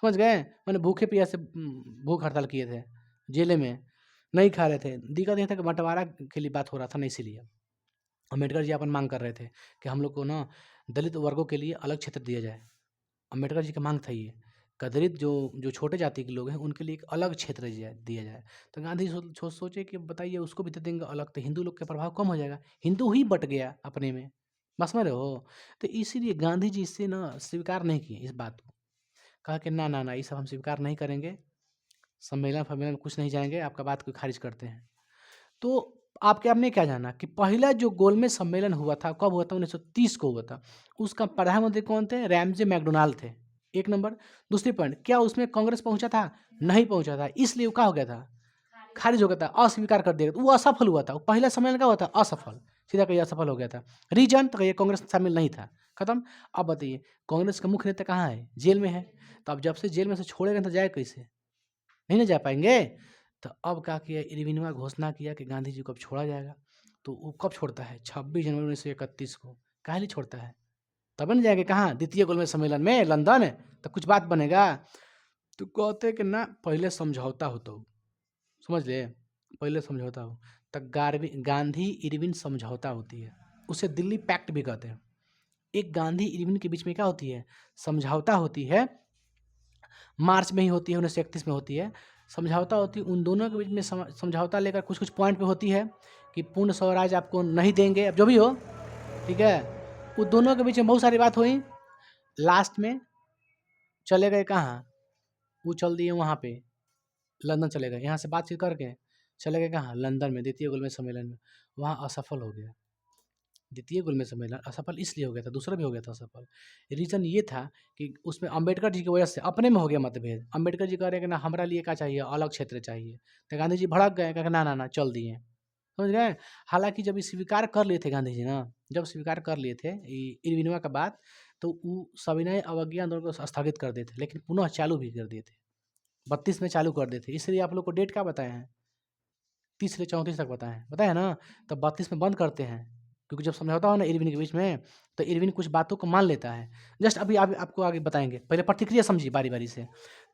समझ गए, मैंने भूखे प्यासे भूख हड़ताल किए थे, जेल में नहीं खा रहे थे। दिक्कत ये था कि बंटवारा के लिए बात हो रहा था ना, इसीलिए अम्बेडकर जी अपन मांग कर रहे थे कि हम लोग को ना दलित वर्गों के लिए अलग क्षेत्र दिया जाए। अम्बेडकर जी का मांग था ये, कि दलित जो जो छोटे जाति के लोग हैं उनके लिए एक अलग क्षेत्र दिया जाए। तो गांधी सोचे कि बताइए उसको भी दे देंगे अलग, तो हिंदू लोग का प्रभाव कम हो जाएगा, हिंदू ही बट गया अपने में, बस समझ रहे हो। तो इसीलिए गांधी जी इससे ना स्वीकार नहीं किए इस बात को, कहा कि ना ना ना ये सब हम स्वीकार नहीं करेंगे, सम्मेलन फम्मेलन कुछ नहीं जाएंगे, आपका बात को खारिज करते हैं। तो आपने क्या जाना कि पहला जो गोलमेज सम्मेलन हुआ था कब हुआ था, 1930 को हुआ था। उसका प्रधानमंत्री कौन थे, रैमजे मैकडोनाल्ड थे, एक नंबर। दूसरी पॉइंट, क्या उसमें कांग्रेस पहुंचा था, नहीं पहुंचा था, इसलिए वो क्या हो गया था, खारिज हो गया था, अस्वीकार कर दिया गया, वो असफल हुआ था। वो पहला सम्मेलन का हुआ था असफल, सीधा कहिए असफल हो गया था। रीजन तो कहिए कांग्रेस शामिल नहीं था, खत्म। अब बताइए कांग्रेस का मुख्य नेता कहाँ है, जेल में है। तो अब जब से जेल में से छोड़ेगा तो जाए कैसे, नहीं ना जा पाएंगे। तो अब क्या किया, इरविनवा घोषणा किया कि गांधी जी को अब छोड़ा जाएगा। तो वो कब छोड़ता है, 26 जनवरी 1931 को। काहे लिए छोड़ता है, तब न जाएंगे कहाँ, द्वितीय गोलमेज सम्मेलन में लंदन, तो कुछ बात बनेगा। तो कहते कि ना पहले समझौता हो, तो समझ ले, पहले समझौता हो, तब गांधी इरविन समझौता होती है, उसे दिल्ली पैक्ट भी कहते हैं। एक गांधी इरविन के बीच में क्या होती है, समझौता होती है, मार्च में ही होती है, 1931 में होती है समझौता होती है। उन दोनों के बीच में समझौता लेकर कुछ कुछ पॉइंट पे होती है कि पूर्ण स्वराज आपको नहीं देंगे, अब जो भी हो, ठीक है। उन दोनों के बीच में बहुत सारी बात हुई, लास्ट में चले गए कहाँ, वो चल दिए वहाँ पे लंदन चले गए, यहाँ से बातचीत करके चले गए कहाँ, लंदन में द्वितीय गोलमेज सम्मेलन में। वहाँ असफल हो गया, द्वितीय गोलमेज सम्मेलन असफल इसलिए हो गया था, दूसरा भी हो गया था असफल। रीज़न ये था कि उसमें अम्बेडकर जी की वजह से अपने में हो गया मतभेद। अम्बेडकर जी कह रहे हैं कि ना हमारा लिए क्या चाहिए, अलग क्षेत्र चाहिए। तो गांधी जी भड़क गए, कहा ना ना ना चल दिए, समझ गए। हालांकि जब स्वीकार कर लिए थे गांधी जी ना, जब स्वीकार कर लिए थे इरविनवा का बात, तो वो सविनय अवज्ञा आंदोलन को स्थगित कर दिए थे, लेकिन पुनः चालू भी कर दिए थे, 32 में चालू कर दिए थे। इसलिए आप लोग को डेट क्या बताए हैं, 30 से 34 तक बताया है ना। तब 32 में बंद करते हैं, क्योंकि जब समझौता हो ना इरविन के बीच में, तो इरविन कुछ बातों को मान लेता है। जस्ट अभी आपको आगे बताएंगे, पहले प्रतिक्रिया समझिए बारी बारी से।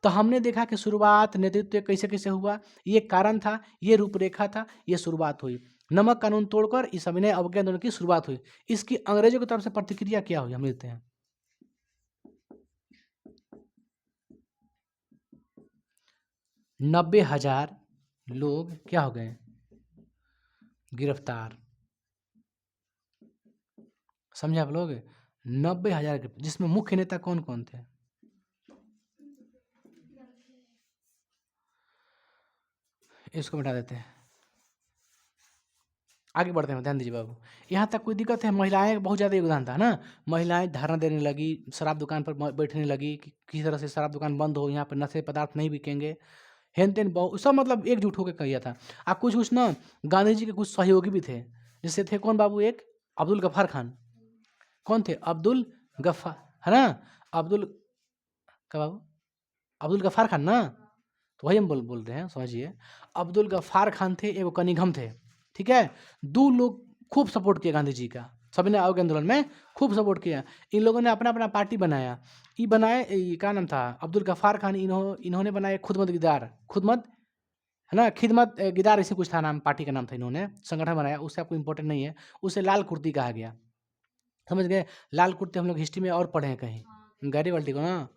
तो हमने देखा कि शुरुआत नेतृत्व कैसे कैसे हुआ, ये कारण था, ये रूपरेखा था, ये शुरुआत हुई। नमक कानून तोड़कर इस अभिनय अवज्ञा आंदोलन की शुरुआत हुई। इसकी अंग्रेजों की तरफ से प्रतिक्रिया क्या हुई, हम लेते हैं। 90,000 लोग क्या हो गए, गिरफ्तार, समझे आप लोग, 90,000, जिसमें मुख्य नेता कौन कौन थे, इसको मिटा देते हैं। आगे बढ़ते हैं, ध्यान दीजिए बाबू। यहाँ तक कोई दिक्कत है? महिलाएं का बहुत ज़्यादा योगदान था ना। महिलाएं धरना देने लगी, शराब दुकान पर बैठने लगी कि किसी तरह से शराब दुकान बंद हो, यहाँ पर नशे पदार्थ नहीं बिकेंगे, हेन तेन बहुत सब मतलब एकजुट होकर किया था। अब कुछ कुछ ना गांधी जी के कुछ सहयोगी भी थे, जैसे थे कौन बाबू? एक अब्दुल गफ्फार खान। कौन थे? अब्दुल गफ्फार, है ना? अब्दुल क्या बाबू? अब्दुल गफ्फार खान ना, तो वही हम बोल रहे हैं, समझिए। अब्दुल गफ्फार खान थे, एगो कनिघम थे, ठीक है। दो लोग खूब सपोर्ट किया गांधी जी का, सभी ने आगे आंदोलन में खूब सपोर्ट किया। इन लोगों ने अपना अपना पार्टी बनाया। ये बनाए, क्या नाम था? अब्दुल गफ्फार खान, इन्होंने बनाए खुदमत गिदार, खुदमत, है ना, खिदमत गिदार, ऐसे कुछ था नाम, पार्टी का नाम था। इन्होंने संगठन बनाया, उससे आपको इंपॉर्टेंट नहीं है, उसे लाल कुर्ती कहा गया, समझ गए? लाल कुर्ते हम लोग हिस्ट्री में और पढ़े हैं कहीं, गैरीबल्टी को ना।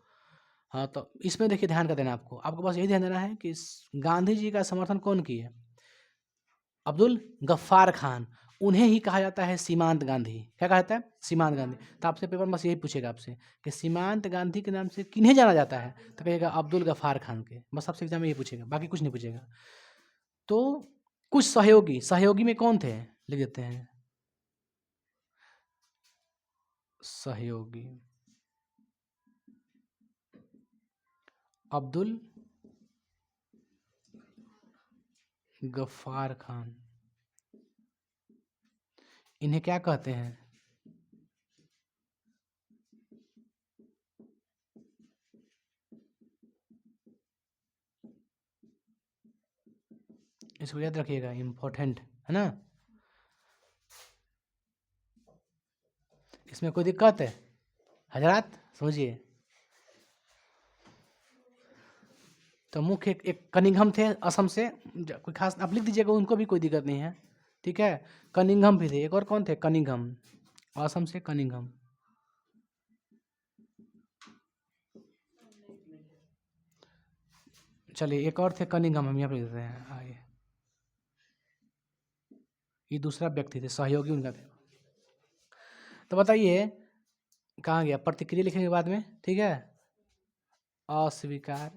हाँ, तो इसमें देखिए ध्यान का देना, आपको आपको बस यही ध्यान देना है कि गांधी जी का समर्थन कौन किए? अब्दुल गफ्फार खान। उन्हें ही कहा जाता है सीमांत गांधी। क्या कहा जाता है? सीमांत गांधी। तो आपसे पेपर बस यही पूछेगा आपसे कि सीमांत गांधी के नाम से किन्हें जाना जाता है, तो कहेगा अब्दुल गफ्फार खान के। बस आपसे एग्जाम में यही पूछेगा, बाकी कुछ नहीं पूछेगा। तो कुछ सहयोगी, सहयोगी में कौन थे लिख देते हैं, सहयोगी। अब्दुल गफ्फार खान, इन्हें क्या कहते हैं? इसको याद रखिएगा, इम्पोर्टेंट है ना। इसमें कोई दिक्कत है हजरात? समझिए। तो मुख्य एक कनिंघम थे असम से, कोई खास आप लिख दीजिएगा, उनको भी कोई दिक्कत नहीं है, ठीक है। कनिंघम भी थे, एक और कौन थे? कनिंघम, असम से कनिंघम। चलिए एक और थे कनिंघम, हम यहाँ पे लिख देते हैं, आइए। ये दूसरा व्यक्ति थे, सहयोगी उनका थे। तो बताइए कहाँ गया? प्रतिक्रिया लिखेंगे बाद में, ठीक है। अस्वीकार,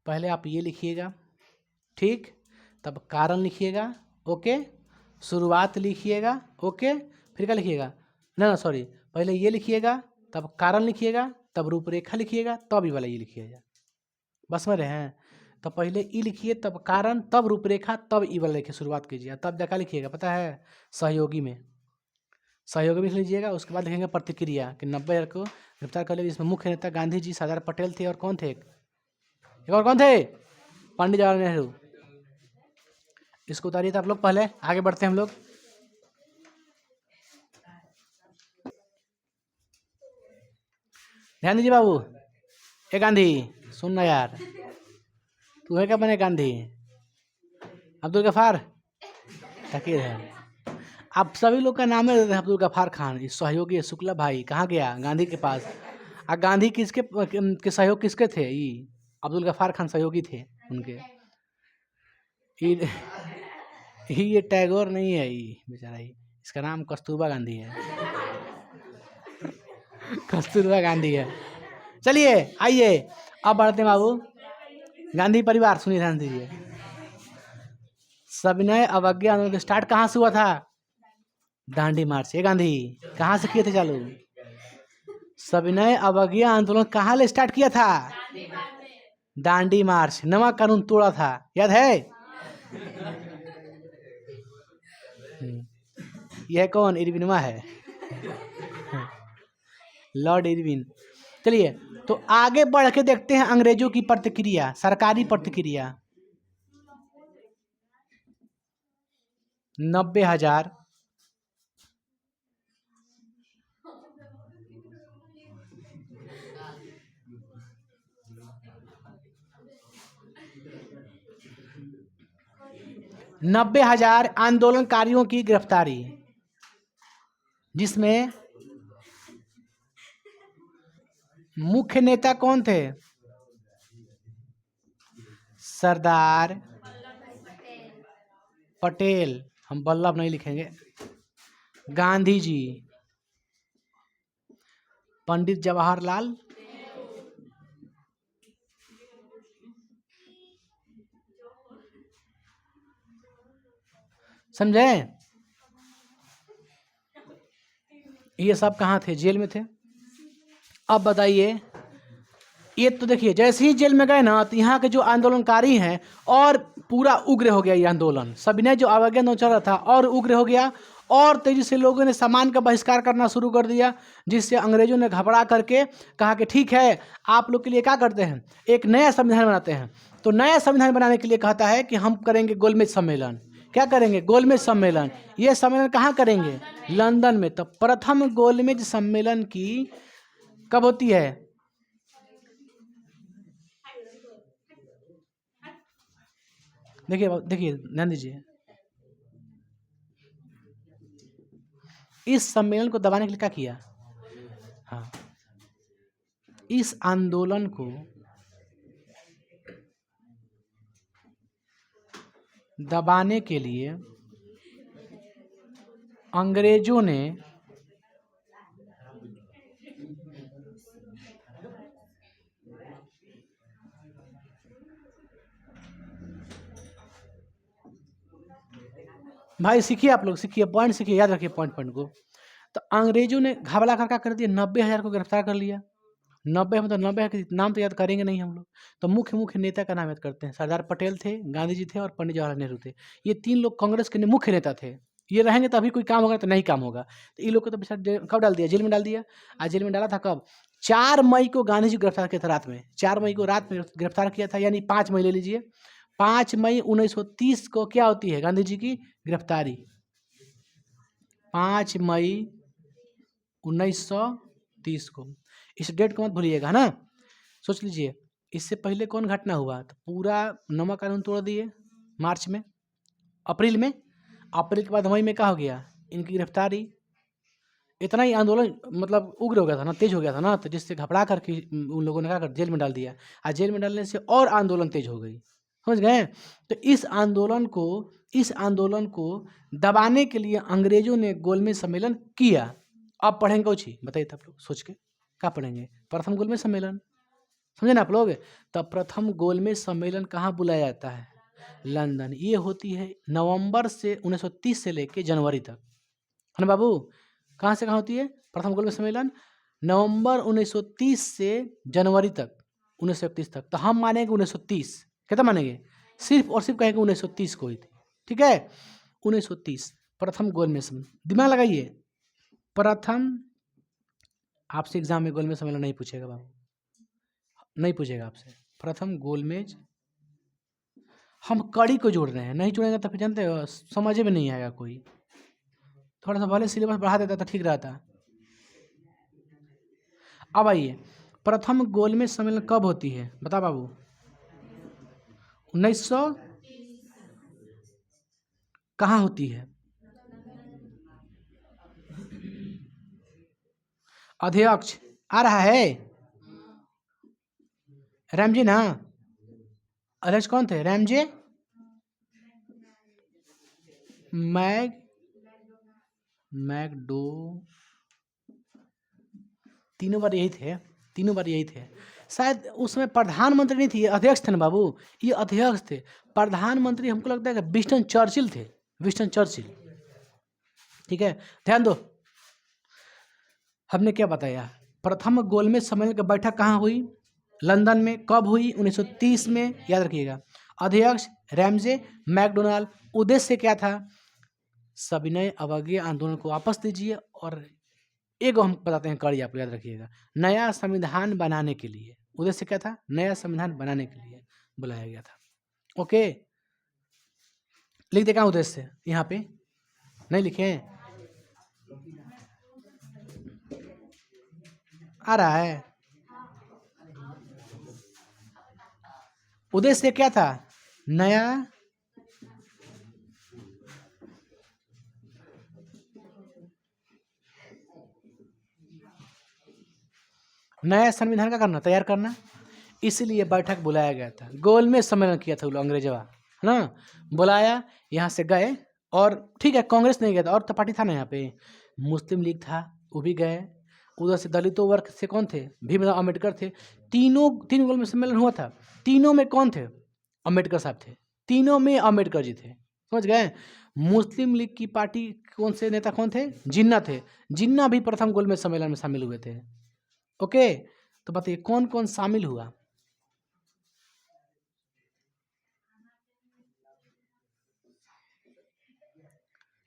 पहले आप ये लिखिएगा, ठीक, तब कारण लिखिएगा, ओके, शुरुआत लिखिएगा, ओके, फिर क्या लिखिएगा? ना सॉरी, पहले ये लिखिएगा, तब कारण लिखिएगा, तब रूपरेखा लिखिएगा, तब ये वाला ये लिखिएगा। बस में रहे हैं? तो पहले ई लिखिए, तब कारण, तब रूपरेखा, तब ई वाला लिखिए, शुरुआत कीजिए, तब क्या लिखिएगा पता है? सहयोगी में, सहयोगी में लिख लीजिएगा। उसके बाद लिखेंगे प्रतिक्रिया कि 90,000 को गिरफ्तार कर लिया, जिसमें मुख्य नेता गांधी जी, सरदार पटेल थे, और कौन थे? एक और कौन थे? पंडित जवाहरलाल नेहरू। इसको उतारिए तो आप लोग, पहले आगे बढ़ते हैं हम लोग। ध्यान दीजिए बाबू। ए गांधी, सुनना यार, तू है क्या बने गांधी? अब्दुल गफ्फार फकीर है। आप सभी लोग का नाम है अब्दुल गफ्फार खान। इस सहयोगी है शुक्ला भाई, कहाँ गया? गांधी के पास। आ गांधी किसके के सहयोग किसके थे? ये अब्दुल गफ्फार खान सहयोगी थे उनके। ये टैगोर नहीं है, ये बेचारा, ही इसका नाम कस्तूरबा गांधी है। कस्तूरबा गांधी है। चलिए आइए अब बढ़ते हैं बाबू। गांधी परिवार, सुनिए ध्यान दीजिए। सविनय अवज्ञा आंदोलन स्टार्ट कहाँ से हुआ था? दांडी मार्च। ये गांधी कहाँ से किए थे चालू? सविनय अवज्ञा आंदोलन कहाँ ले स्टार्ट किया था? दांडी मार्च। नवा कानून तोड़ा था, याद है? यह कौन? इरविनवा है, लॉर्ड इरविन। चलिए तो आगे बढ़ के देखते हैं अंग्रेजों की प्रतिक्रिया, सरकारी प्रतिक्रिया। 90,000 90,000 आंदोलनकारियों की गिरफ्तारी, जिसमें मुख्य नेता कौन थे? सरदार पटेल, हम वल्लभ नहीं लिखेंगे, गांधी जी, पंडित जवाहरलाल समझे? ये सब कहाँ थे? जेल में थे। अब बताइए, ये तो देखिए जैसे ही जेल में गए ना तो यहाँ के जो आंदोलनकारी हैं और पूरा उग्र हो गया ये आंदोलन, सविनय जो अवज्ञा आंदोलन चल रहा था और उग्र हो गया और तेजी से लोगों ने सामान का बहिष्कार करना शुरू कर दिया, जिससे अंग्रेजों ने घबरा करके कहा कि ठीक है आप लोग के लिए क्या करते हैं, एक नया संविधान बनाते हैं। तो नया संविधान बनाने के लिए कहता है कि हम करेंगे गोलमेज सम्मेलन। क्या करेंगे? गोलमेज सम्मेलन। ये सम्मेलन कहाँ करेंगे? लंदन में। तो प्रथम गोलमेज सम्मेलन की कब होती है? देखिए ध्यान दीजिए, इस सम्मेलन को दबाने के लिए क्या किया? हाँ, इस आंदोलन को दबाने के लिए अंग्रेजों ने भाई सीखिए, आप लोग सीखिए, पॉइंट सीखिए, याद रखिए पॉइंट पॉइंट को। तो अंग्रेजों ने घबरा कर क्या कर दिया? 90,000 को गिरफ्तार कर लिया। 90 मतलब 90 के नाम तो याद करेंगे नहीं हम लोग, तो मुख्य मुख्य नेता का नाम याद करते हैं। सरदार पटेल थे, गांधी जी थे और पंडित जवाहरलाल नेहरू थे। ये 3 लोग कांग्रेस के मुख्य नेता थे। ये रहेंगे तभी कोई काम होगा, तो नहीं काम होगा। तो ये लोग को तो बेचारा कब डाल दिया? जेल में डाल दिया। आज जेल में डाला था कब? 4 मई को गांधी जी गिरफ्तार किया था रात में। 4 मई को रात में गिरफ्तार किया था, यानी 5 मई ले लीजिए। 5 मई 1930 को क्या होती है? गांधी जी की गिरफ्तारी। 5 मई 1930 को। इस डेट को मत भूलिएगा ना, सोच लीजिए। इससे पहले कौन घटना हुआ? तो पूरा नमक कानून तोड़ दिए मार्च में, अप्रैल में। अप्रैल के बाद मई में क्या हो गया? इनकी गिरफ्तारी। इतना ही आंदोलन मतलब उग्र हो गया था ना, तेज हो गया था ना, तो जिससे घबरा करके उन लोगों ने क्या कर जेल में डाल दिया। आज जेल में डालने से और आंदोलन तेज हो गई, समझ गए? तो इस आंदोलन को दबाने के लिए अंग्रेजों ने गोलमेज सम्मेलन किया। अब पढ़ेंगे कुछ ही, बताइए आप लोग सोच के क्या पढ़ेंगे? प्रथम गोलमेज सम्मेलन, समझे ना आप लोग? तब प्रथम गोलमेज सम्मेलन कहाँ बुलाया जाता है? लंदन। ये होती है नवंबर से 1930 से लेके जनवरी तक, है ना बाबू? कहाँ से कहाँ होती है प्रथम गोलमेज सम्मेलन? नवंबर 1930 से जनवरी तक, 1931 तक। तो हम मानेंगे 1930। कितना मानेंगे? सिर्फ और सिर्फ कहेंगे 1930 को ही थी, ठीक है? 1930 प्रथम गोलमेज सम्मेलन। दिमाग लगाइए, प्रथम। आपसे एग्जाम में गोलमेज सम्मेलन नहीं पूछेगा बाबू, नहीं पूछेगा आपसे। प्रथम गोलमेज, हम कड़ी को जोड़ रहे हैं, नहीं जोड़ेंगे तो फिर जानते हो समझ में नहीं आएगा कोई। थोड़ा सा भले सिलेबस बढ़ा देता तो ठीक रहता। अब आइए, प्रथम गोलमेज सम्मेलन कब होती है? बता बाबू। 1900 कहाँ होती है? अध्यक्ष आ रहा है? रामजी ना? अध्यक्ष कौन थे? रामजी, मैकडो, तीनों बार यही थे, तीनों बार यही थे। शायद उसमें प्रधानमंत्री नहीं थे, ये अध्यक्ष थे ना बाबू, ये अध्यक्ष थे। प्रधानमंत्री हमको लगता है कि विंस्टन चर्चिल थे, विंस्टन चर्चिल, ठीक है? ध्यान दो, हमने क्या बताया? प्रथम गोलमेज सम्मेलन की बैठक कहाँ हुई? लंदन में। कब हुई? 1930 में, याद रखिएगा। अध्यक्ष रैमजे मैकडोनाल्ड। उद्देश्य क्या था? सविनय अवज्ञा आंदोलन को वापस दीजिए, और एक हम बताते हैं कड़ी, आप याद रखिएगा। नया संविधान बनाने के लिए। उद्देश्य क्या था? नया संविधान बनाने के लिए बुलाया गया था। ओके, लिख दे क्या उद्देश्य? यहाँ पे नहीं लिखे? आ रहा है? उद्देश्य क्या था? नया संविधान का करना, तैयार करना, इसलिए बैठक बुलाया गया था। गोलमेज सम्मेलन किया था वो लोग अंग्रेजवा, है ना? बुलाया, यहाँ से गए, और ठीक है कांग्रेस नहीं गया था, और तो पार्टी था ना यहाँ पे, मुस्लिम लीग था, वो भी गए। उधर से दलितों वर्ग से कौन थे? भीमराव अम्बेडकर थे। तीन गोलमेज सम्मेलन हुआ था। तीनों में कौन थे? अम्बेडकर साहब थे। तीनों में अम्बेडकर जी थे, समझ गए? मुस्लिम लीग की पार्टी कौन से नेता कौन थे? जिन्ना थे। जिन्ना भी प्रथम गोलमेज सम्मेलन में शामिल हुए थे। ओके, तो बताइए कौन कौन शामिल हुआ?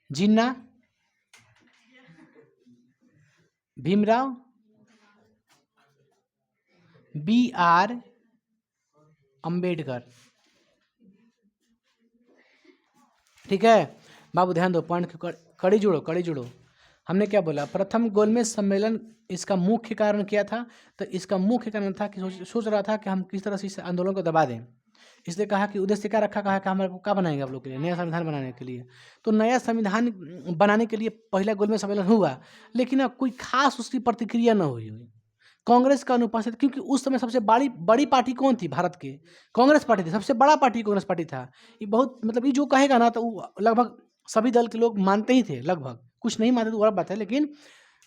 जिन्ना, भीमराव, BR अंबेडकर। ठीक है बाबू, ध्यान दो, पॉइंट की कड़ी जोड़ो, कड़ी जोड़ो। हमने क्या बोला? प्रथम गोलमेज सम्मेलन, इसका मुख्य कारण क्या था? तो इसका मुख्य कारण था कि सोच रहा था कि हम किस तरह से इस आंदोलन को दबा दें। इसलिए कहा कि उद्देश्य क्या रखा, कहा कि हमारे को क्या बनाएंगे आप लोग के लिए? नया संविधान बनाने के लिए। तो नया संविधान बनाने के लिए पहला गोलमेज सम्मेलन हुआ, लेकिन अब कोई खास उसकी प्रतिक्रिया न हुई। कांग्रेस का अनुपस्थित, क्योंकि उस समय सबसे बड़ी पार्टी कौन थी भारत की? कांग्रेस पार्टी थी। सबसे बड़ा पार्टी कांग्रेस पार्टी था। ये बहुत मतलब ये जो कहेगा ना, तो वो लगभग सभी दल के लोग मानते ही थे। लगभग कुछ नहीं मानते तो गलत बात है, लेकिन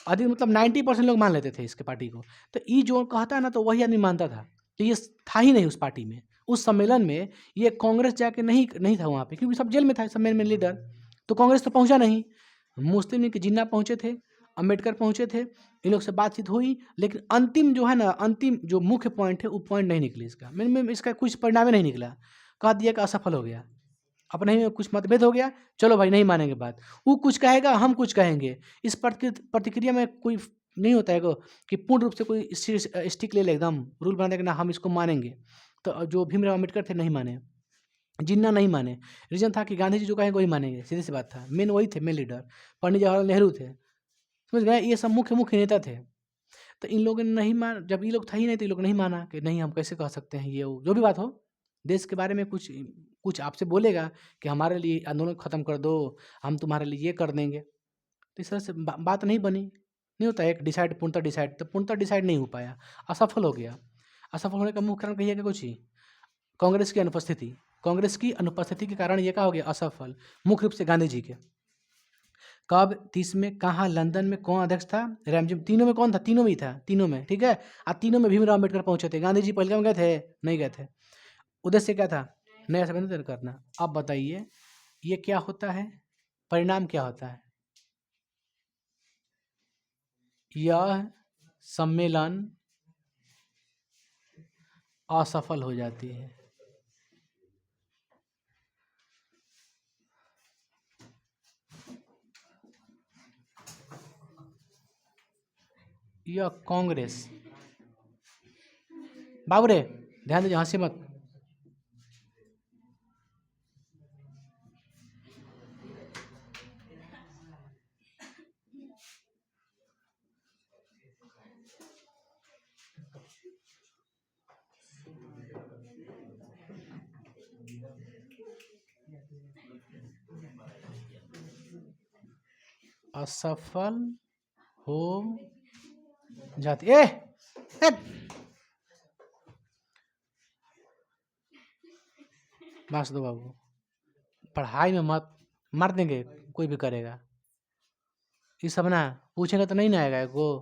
अधिक मतलब 90% लोग मान लेते थे इसके पार्टी को। तो ये जो कहता है ना, तो वही आदमी मानता था। तो ये था ही नहीं उस पार्टी में, उस सम्मेलन में। ये कांग्रेस जाके नहीं था वहाँ पे, क्योंकि सब जेल में था सम्मेलन में लीडर। तो कांग्रेस तो पहुँचा नहीं। मुस्लिम लीग के जिन्ना पहुँचे थे, अम्बेडकर पहुँचे थे, इन लोग से बातचीत हुई, लेकिन अंतिम जो है ना, अंतिम जो मुख्य पॉइंट है, वो पॉइंट नहीं निकली इसका। मैंने इसका कुछ परिणाम नहीं निकला। कह दिया कि असफल हो गया, अपने ही में कुछ मतभेद हो गया, चलो भाई नहीं मानेंगे बात। वो कुछ कहेगा, हम कुछ कहेंगे। इस प्रतिक्रिया में कोई नहीं होता है कि पूर्ण रूप से कोई स्टिक ले ले, एकदम रूल बना देगा ना हम इसको मानेंगे। तो जो भीमराव अम्बेडकर थे नहीं माने, जिन्ना नहीं माने। रीजन था कि गांधी जी जो कहेंगे वही मानेंगे, सीधी सी बात था। मेन वही थे, मेन लीडर पंडित जवाहरलाल नेहरू थे, समझ गए? ये सब मुख्य नेता थे। तो इन लोगों ने नहीं मान, जब ये लोग था ही नहीं तो ये लोग नहीं माना कि नहीं हम कैसे कह सकते हैं, ये वो जो भी बात हो। देश के बारे में कुछ कुछ आपसे बोलेगा कि हमारे लिए आंदोलन ख़त्म कर दो, हम तुम्हारे लिए ये कर देंगे। तो इस तरह से बात नहीं बनी। नहीं होता एक डिसाइड, पूर्णतः डिसाइड, तो पूर्णतः डिसाइड नहीं हो पाया, असफल हो गया। असफल होने का मुख्य कारण कहिएगा कुछ ही, कांग्रेस की अनुपस्थिति। कांग्रेस की अनुपस्थिति के कारण ये क्या हो गया? असफल। मुख्य रूप से गांधी जी के। कब? 30 में। कहाँ? लंदन में। कौन अध्यक्ष था? रैमजी। तीनों में कौन था? तीनों में ही था, तीनों में। ठीक है। तीनों में भीमराव अम्बेडकर पहुंचे थे। गांधी जी पहले में गए थे? नहीं गए थे। उद्देश्य क्या था? नया संविधान करना। अब बताइए ये क्या होता है, परिणाम क्या होता है? यह सम्मेलन असफल हो जाती है। यह कांग्रेस, बाबू रे ध्यान दीजिए, हंसी मत। असफल हो जाती ए, ए! बस दो बाबू, पढ़ाई में मत मार देंगे, कोई भी करेगा। ये सब ना पूछेगा तो नहीं ना आएगा, को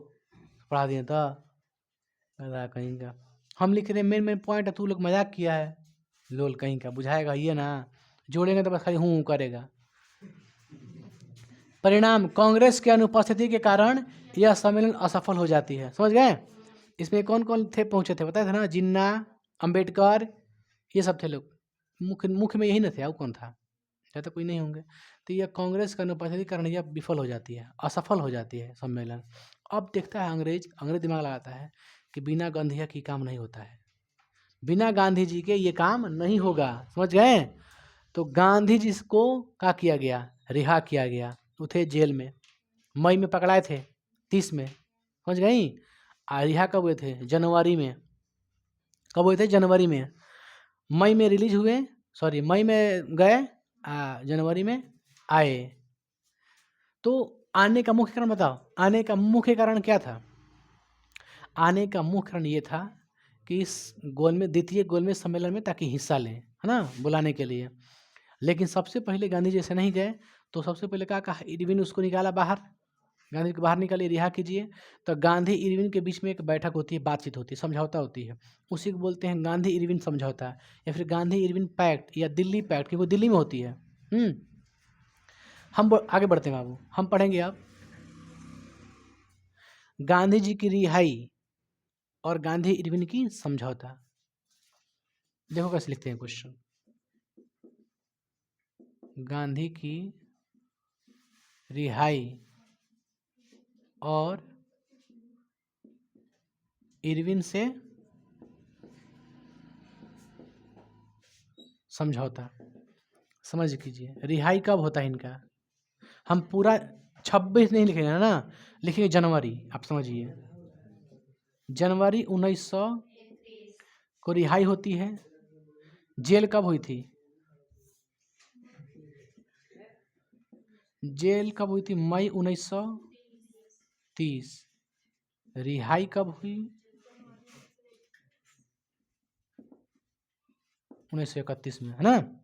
पढ़ा दिए तो अदा कहीं का। हम लिख रहे मेन पॉइंट है, तू लोग मजाक किया है, लोल कहीं का बुझाएगा ये ना, जोड़ेंगे तो बस खाली हूँ करेगा। परिणाम, कांग्रेस की अनुपस्थिति के कारण यह सम्मेलन असफल हो जाती है। समझ गए? इसमें कौन कौन थे पहुंचे थे बताए थे ना? जिन्ना, अम्बेडकर, ये सब थे लोग। मुख्य में यही ना थे, और कौन था? तो कोई नहीं होंगे। तो यह कांग्रेस का अनुपस्थिति के कारण यह विफल हो जाती है, असफल हो जाती है सम्मेलन। अब देखता है अंग्रेज दिमाग लगाता है कि बिना गांधी की काम नहीं होता है, बिना गांधी जी के ये काम नहीं होगा। समझ गए? तो गांधी जी को क्या किया गया? रिहा किया गया। वो थे जेल में, मई में पकड़ाए थे 30 में। समझ गई? रिहा कब हुए थे? जनवरी में। कब हुए थे? जनवरी में। मई में रिलीज हुए, सॉरी मई में गए, जनवरी में आए। तो आने का मुख्य कारण बताओ, आने का मुख्य कारण क्या था? आने का मुख्य कारण ये था कि इस द्वितीय गोलमेज सम्मेलन में ताकि हिस्सा लें, है ना, बुलाने के लिए। लेकिन सबसे पहले गांधी जी ऐसे नहीं गए, तो सबसे पहले क्या कहा? इरविन उसको निकाला बाहर, गांधी को बाहर निकालिए, रिहा कीजिए। तो गांधी इरविन के बीच में एक बैठक होती है, बातचीत होती है, समझौता होती है, उसी को बोलते हैं गांधी इरविन समझौता, या फिर गांधी इरविन पैक्ट, या दिल्ली पैक्ट, क्योंकि वो दिल्ली में होती है। आगे बढ़ते हैं बाबू, हम पढ़ेंगे अब गांधी जी की रिहाई और गांधी इरविन की समझौता। देखो कैसे लिखते हैं क्वेश्चन, गांधी की रिहाई और इरविन से समझौता। समझ कीजिए, रिहाई कब होता है इनका, हम पूरा 26 नहीं लिखेंगे ना, लिखेंगे जनवरी। आप समझिए, जनवरी 1900 को रिहाई होती है। जेल कब हुई थी, जेल कब हुई थी, मई 1930। रिहाई कब हुई, 1931 में, है ना।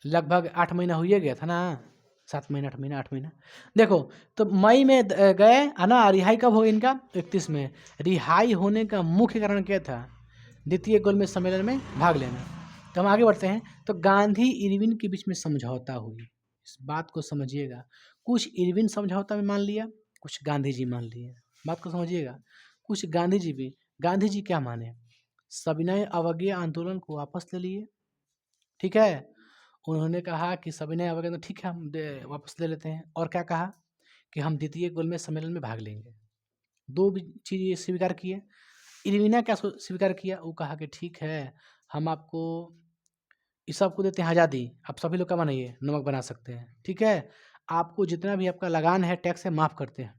लगभग 8 महीना हो ही गया था ना, 7 महीना 8 महीना 8 महीना। देखो तो मई में गए है ना, रिहाई कब हो इनका, 31 में। रिहाई होने का मुख्य कारण क्या था, द्वितीय गोलमेज सम्मेलन में भाग लेना। तो हम आगे बढ़ते हैं। तो गांधी इरविन के बीच में समझौता हुई, इस बात को समझिएगा। कुछ इरविन समझौता में मान लिया, कुछ गांधी जी मान लिए, बात को समझिएगा। कुछ गांधी जी भी, गांधी जी क्या माने, सविनय अवज्ञा आंदोलन को वापस ले लिए। ठीक है, उन्होंने कहा कि सविनय अवज्ञा, तो ठीक है हम वापस ले लेते हैं। और क्या कहा कि हम द्वितीय गोलमेज सम्मेलन में भाग लेंगे। दो चीज़ स्वीकार किए। इरविना क्या स्वीकार किया, वो कहा कि ठीक है हम आपको इस सबको देते हैं आज़ादी, आप सभी लोग का बनाइए, नमक बना सकते हैं। ठीक है, आपको जितना भी आपका लगान है, टैक्स है, माफ़ करते हैं,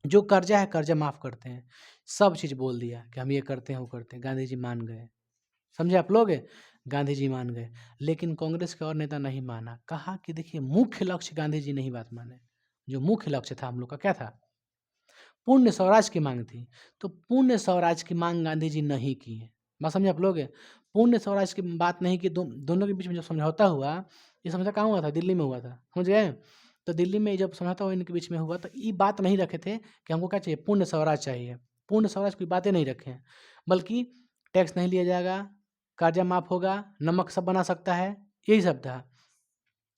जो कर्जा है कर्जा माफ़ करते हैं। सब चीज़ बोल दिया कि हम ये करते हैं वो करते हैं। गांधी जी मान गए, समझे आप लोग, गांधी जी मान गए। लेकिन कांग्रेस के और नेता नहीं माना, कहा कि देखिए मुख्य लक्ष्य गांधी जी नहीं बात माने। जो मुख्य लक्ष्य था हम लोग का क्या था, पूर्ण स्वराज की मांग थी। तो पूर्ण स्वराज की मांग गांधी जी नहीं की है, बात समझे आप लोग। पूर्ण स्वराज की बात नहीं की। दोनों के बीच में जो समझौता हुआ, ये समझौता कहाँ हुआ था, दिल्ली में हुआ था, समझ गए। तो दिल्ली में जब समझौता हुआ इनके बीच में हुआ, तो ये बात नहीं रखे थे कि हमको क्या चाहिए, पूर्ण स्वराज चाहिए। पूर्ण स्वराज की बातें नहीं रखे, बल्कि टैक्स नहीं लिया जाएगा, कर्जा माफ होगा, नमक सब बना सकता है, यही सब था,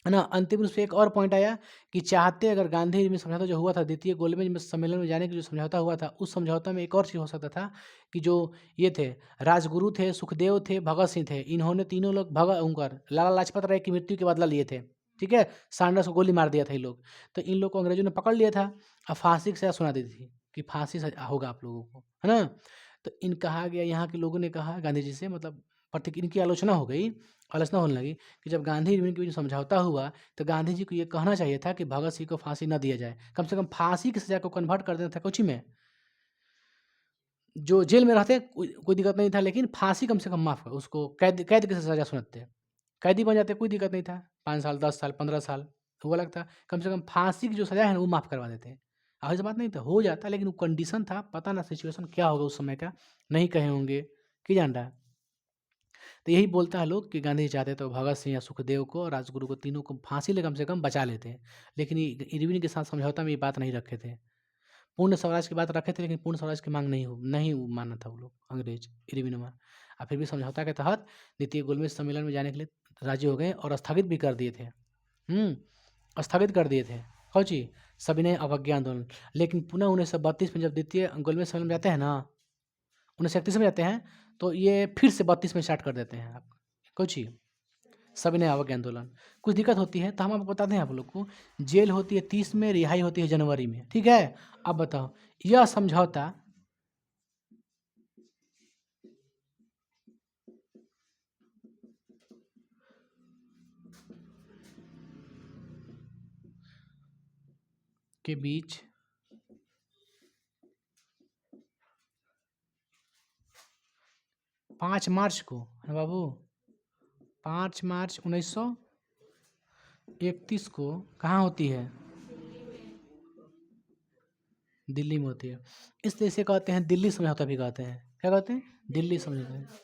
है ना। अंतिम रूप से एक और पॉइंट आया कि चाहते अगर गांधी में समझौता जो हुआ था, द्वितीय गोलमेज में सम्मेलन में जाने का जो समझौता हुआ था, उस समझौता में एक और चीज़ हो सकता था कि जो ये थे राजगुरु थे, सुखदेव थे, भगत सिंह थे, इन्होंने तीनों लोग उनकर लाला लाजपत राय की मृत्यु के बदला लिए थे। ठीक है, सांडर्स को गोली मार दिया था ये लोग। तो इन लोग को अंग्रेजों ने पकड़ लिया था, अब फांसी की सजा सुना दी थी कि फांसी होगा आप लोगों को, है ना। तो इन कहा गया, यहाँ के लोगों ने कहा गांधी जी से, मतलब इनकी आलोचना हो गई, आलोचना होने लगी कि जब गांधी इरविन के बीच समझौता हुआ, तो गांधी जी को ये कहना चाहिए था कि भगत सिंह को फांसी न दिया जाए, कम से कम फांसी की सजा को कन्वर्ट कर देना था कोची में। जो जेल में रहते कोई दिक्कत नहीं था, लेकिन फांसी कम से कम माफ कर, उसको कैद कैद की सजा सुनाते, कैदी बन जाते, कोई दिक्कत नहीं था, 5 साल 10 साल 15 साल, वो अलग था। कम से कम फांसी की जो सजा है ना वो माफ़ करवा देते। ऐसी बात नहीं था, हो जाता, लेकिन वो कंडीशन था, पता ना सिचुएशन क्या होगा उस समय का, नहीं कहे होंगे, कि जान रहा है। तो यही बोलता है लोग कि गांधी जी चाहते तो भगत सिंह या सुखदेव को और राजगुरु को, तीनों को फांसी ले कम से कम बचा लेते हैं। लेकिन इरविन के साथ समझौता में ये बात नहीं रखे थे, पूर्ण स्वराज की बात रखे थे, लेकिन पूर्ण स्वराज की मांग नहीं माना था वो लोग, अंग्रेज इरविन में। और फिर भी समझौता के तहत द्वितीय गोलमेज सम्मेलन में जाने के लिए राजी हो गए और स्थगित भी कर दिए थे। स्थगित कर दिए थे कौची, सविनय अवज्ञा आंदोलन। लेकिन पुनः 1932 में जब द्वितीय गोलमेज सम्मेलन में जाते हैं ना, 1931 में जाते हैं, तो ये फिर से 32 में स्टार्ट कर देते हैं आप कौची, सविनय अवज्ञा आंदोलन। कुछ दिक्कत होती है तो हम आपको बताते हैं आप लोग को। जेल होती है 30 में, रिहाई होती है जनवरी में। ठीक है, अब बताओ यह समझौता के बीच 5 मार्च को है बाबू, 5 मार्च 1931 को कहाँ होती है, दिल्ली में होती है। इसलिए इसे कहते हैं दिल्ली समझौता भी कहते हैं, क्या कहते हैं, दिल्ली समझौता।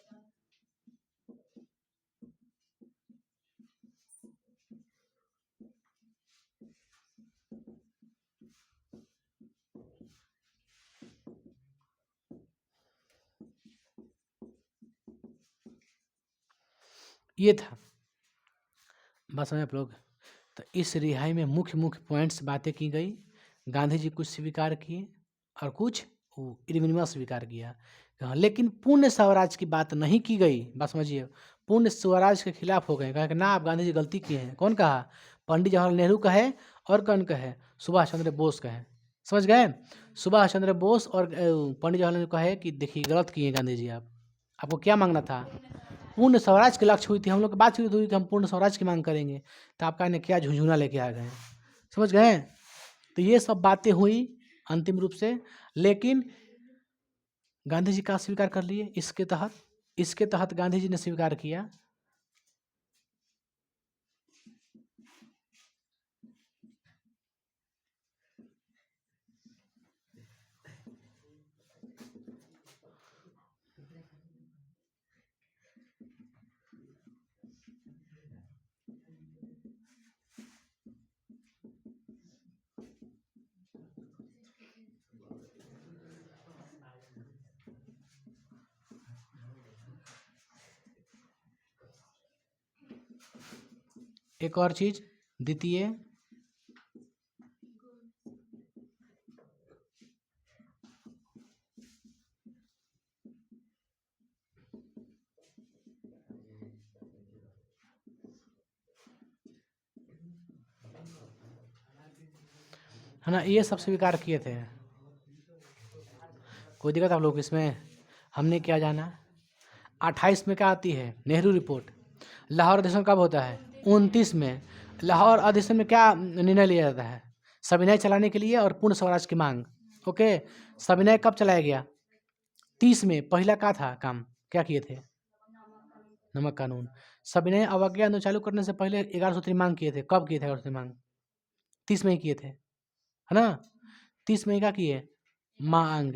ये था, बात समझे आप लोग। तो इस रिहाई में मुख्य मुख्य पॉइंट्स बातें की गई। गांधी जी कुछ स्वीकार किए और कुछ इरविनवा स्वीकार किया। हाँ, लेकिन पूर्ण स्वराज की बात नहीं की गई। बात समझिए, पूर्ण स्वराज के खिलाफ हो गए। कहा कि ना, आप गांधी जी गलती किए हैं। कौन कहा? पंडित जवाहरलाल नेहरू का है और कौन का है? सुभाष चंद्र बोस का है। समझ गए? सुभाष चंद्र बोस और पंडित जवाहरलाल नेहरू का है कि देखिए गलत किए गांधी जी। आप, आपको क्या मांगना था? पूर्ण स्वराज की लक्ष्य हुई थी, हम लोग की बात हुई कि हम पूर्ण स्वराज की मांग करेंगे, तो आपका ने क्या झुंझुना लेके आ गए। समझ गए? तो ये सब बातें हुई अंतिम रूप से, लेकिन गांधी जी का स्वीकार कर लिए। इसके तहत गांधी जी ने स्वीकार किया एक और चीज, द्वितीय है ना, ये सब स्वीकार किए थे। कोई दिक्कत आप लोग इसमें? हमने क्या जाना? 28 में क्या आती है? नेहरू रिपोर्ट। लाहौर अधिवेशन कब होता है? 29 में। लाहौर अधिवेशन में क्या निर्णय लिया जाता है? सविनय चलाने के लिए और पूर्ण स्वराज की मांग। ओके, सविनय कब चलाया गया? 30 में। पहला क्या था काम, क्या किए थे? नमक कानून। सविनय अवज्ञा आंदोलन चालू करने से पहले 11 सूत्री मांग किए थे। कब किए थे 11 सूत्री मांग? 30 में ही किए थे, है ना? 30 में क्या किए? मांग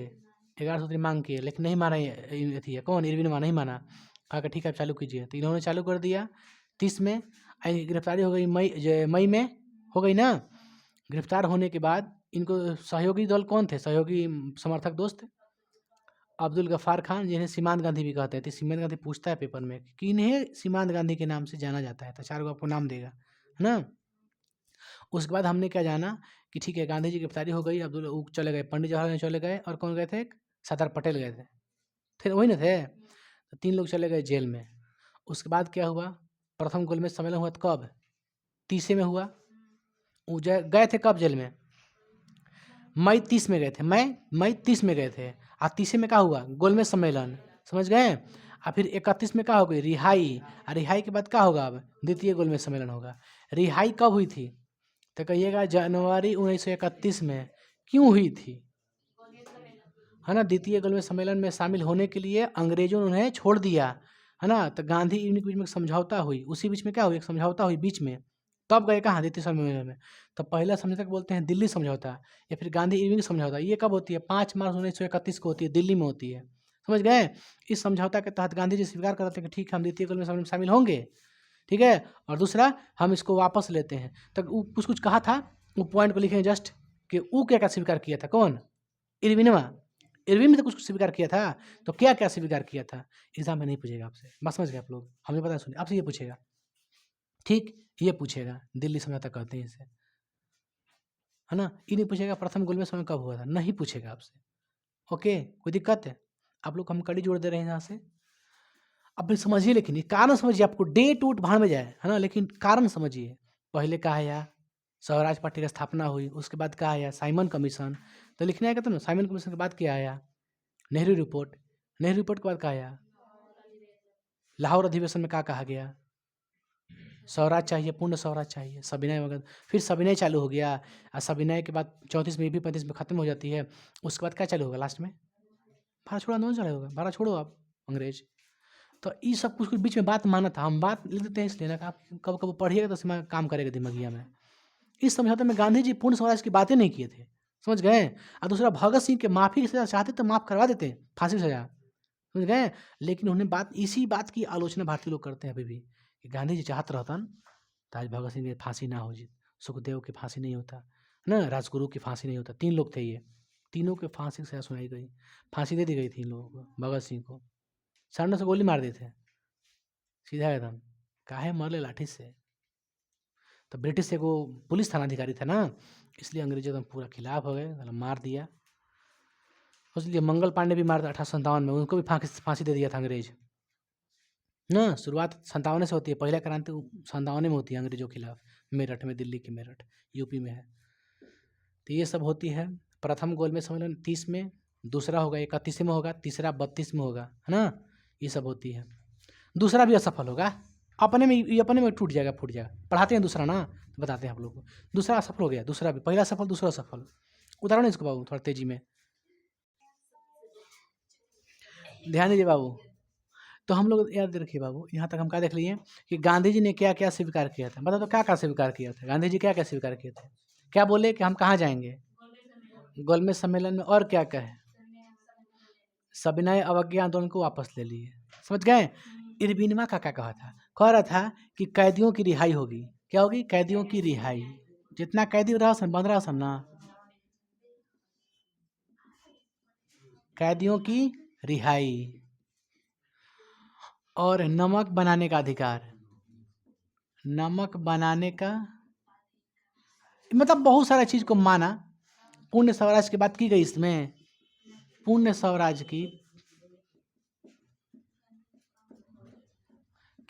11 सूत्री मांग किए, लेकिन नहीं माना। ये थी कौन? इरविनवा नहीं माना। कहा कि ठीक है, आप चालू कीजिए। तो इन्होंने चालू कर दिया 30 में। गिरफ्तारी हो गई मई में हो गई ना। गिरफ्तार होने के बाद इनको सहयोगी दल कौन थे? सहयोगी समर्थक दोस्त अब्दुल गफ्फार खान, जिन्हें सीमांत गांधी भी कहते हैं। तो सीमांत गांधी पूछता है पेपर में कि इन्हें सीमांत गांधी के नाम से जाना जाता है, तो 4 को आपको नाम देगा, है ना? उसके बाद हमने क्या जाना कि ठीक है, गांधी जी की गिरफ्तारी हो गई। अब्दुल चले गए, पंडित जवाहरलाल चले गए, और कौन गए थे? सरदार पटेल गए थे। फिर वही ना थे। तो 3 लोग चले गए जेल में। उसके बाद क्या हुआ? प्रथम गोलमेज सम्मेलन हुआ तो कब? 30 में हुआ। गए थे कब जेल में? मई 30 में गए थे। मई 30 में गए थे। और 30 में क्या हुआ? गोलमेज सम्मेलन। समझ गए? और फिर 31 में क्या हो गई? रिहाई। और रिहाई के बाद क्या होगा? अब द्वितीय गोलमेज सम्मेलन होगा। रिहाई कब हुई थी? तो कहिएगा जनवरी 1931 में। क्यों हुई थी? है ना, द्वितीय गोलमेज सम्मेलन में शामिल होने के लिए अंग्रेजों ने उन्हें छोड़ दिया, है ना। तो गांधी इनके बीच में एक समझौता हुई। उसी बीच में क्या हुई? एक समझौता हुई बीच में। तब गए कहाँ? द्वितीय सम्मेलन में। तो पहला समझौता को बोलते हैं दिल्ली समझौता, या फिर गांधी इरविन समझौता। ये कब होती है? 5 मार्च 1931 को होती है, दिल्ली में होती है। समझ गए? इस समझौता के तहत गांधी जी स्वीकार करते हैं कि ठीक है, हम द्वितीय गोलमेज सम्मेलन में शामिल होंगे, ठीक है। और दूसरा, हम इसको वापस लेते हैं। तो कुछ कुछ कहा था, वो पॉइंट को लिखे जस्ट, कि वो क्या क्या स्वीकार किया था? कौन? इरविनवा। इरविन ने तो कुछ स्वीकार किया था, तो क्या क्या स्वीकार किया था? एग्जाम में नहीं पूछेगा आपसे, बस समझ गए आप लोग? हमें पता है, सुनिए, आपसे ये पूछेगा, ठीक, ये पूछेगा। दिल्ली समझौता कहते हैं इसे, है ना। ये नहीं पूछेगा प्रथम गोलमेज सम्मेलन कब हुआ था, नहीं पूछेगा आपसे। ओके, कोई दिक्कत है? आप लोग हम कड़ी जोड़ दे रहे हैं यहाँ से। अब भी समझिए, लेकिन ये कारण समझिए, आपको डेट उट भाड़ में जाए, है ना, लेकिन कारण समझिए। पहले कहा या स्वराज पार्टी की स्थापना हुई, उसके बाद कहा या साइमन कमीशन। तो लिखने आएगा तो ना, साइमन कमीशन के बाद क्या आया? नेहरू रिपोर्ट। नेहरू रिपोर्ट के बाद क्या आया? लाहौर अधिवेशन में क्या कहा गया? स्वराज चाहिए, पूर्ण स्वराज चाहिए, सविनय वगैरह। फिर सविनय चालू हो गया, और सविनय के बाद 34 में भी 35 में खत्म हो जाती है। उसके बाद क्या चालू होगा लास्ट में? भारत छोड़ो आंदोलन चालू होगा। भारत छोड़ो आप अंग्रेज। तो ये सब कुछ कुछ बीच में बात माना था, हम बात लिख देते हैं इसलिए ना, कि आप कब कब पढ़िएगा तो उसमें काम करेगा दिमागिया में। इस समझौते में गांधी जी पूर्ण स्वराज की बातें नहीं किए थे। समझ गए? और दूसरा, भगत सिंह के माफी की सजा चाहते तो माफ करवा देते, फांसी की सजा। समझ गए? लेकिन उन्होंने इसी बात की आलोचना भारतीय लोग करते हैं अभी भी, कि गांधी जी चाहत रहतन तो आज भगत सिंह की फांसी ना हो जी, सुखदेव की फांसी नहीं होता, है ना, राजगुरु की फांसी नहीं होता। 3 लोग थे ये, तीनों के फांसी की सजा सुनाई गई, फांसी दे दी गई थी इन लोगों को। भगत सिंह को सामने से गोली मार देते, सीधा एकदम, काहे मरले लाठी से। तो ब्रिटिश से वो पुलिस थानाधिकारी था ना, इसलिए अंग्रेजों एकदम पूरा खिलाफ हो गए, मतलब मार दिया। इसलिए मंगल पांडे भी मार दिया 1857 में, उनको भी फांसी दे दिया था अंग्रेज ना। शुरुआत 57 से होती है, पहला क्रांति 57 में होती है अंग्रेजों के खिलाफ, मेरठ में, दिल्ली के मेरठ, यूपी में है। तो ये सब होती है। प्रथम गोलमेज सम्मेलन 30 में, दूसरा होगा 31 में होगा, तीसरा 32 में होगा, है ना। ये सब होती है। दूसरा भी असफल होगा, अपने में ये अपने में टूट जाएगा, फूट जाएगा। पढ़ाते हैं दूसरा ना, तो बताते हैं आप लोग को। दूसरा असफल हो गया, दूसरा भी, पहला सफल दूसरा सफल। उदाहरण इसको बाबू थोड़ा तेजी में ध्यान दीजिए बाबू। तो हम लोग याद रखिए बाबू, यहाँ तक हम क्या देख लिए कि गांधी जी ने क्या क्या स्वीकार किया था। बता दो क्या क्या स्वीकार किया था गांधी जी, क्या क्या स्वीकार किए थे। क्या बोले कि हम कहाँ जाएंगे गोलमेज सम्मेलन में, और क्या क्या है, सविनय अवज्ञा आंदोलन को वापस ले लिए, समझ गए। इरविनवा का क्या कहा था, कह रहा था कि कैदियों की रिहाई होगी। क्या होगी, कैदियों की रिहाई। जितना कैदी रहा सन बंद रहा सन ना, कैदियों की रिहाई। और नमक बनाने का अधिकार, नमक बनाने का, मतलब बहुत सारा चीज को माना। पूर्ण स्वराज की बात की गई इसमें, पूर्ण स्वराज की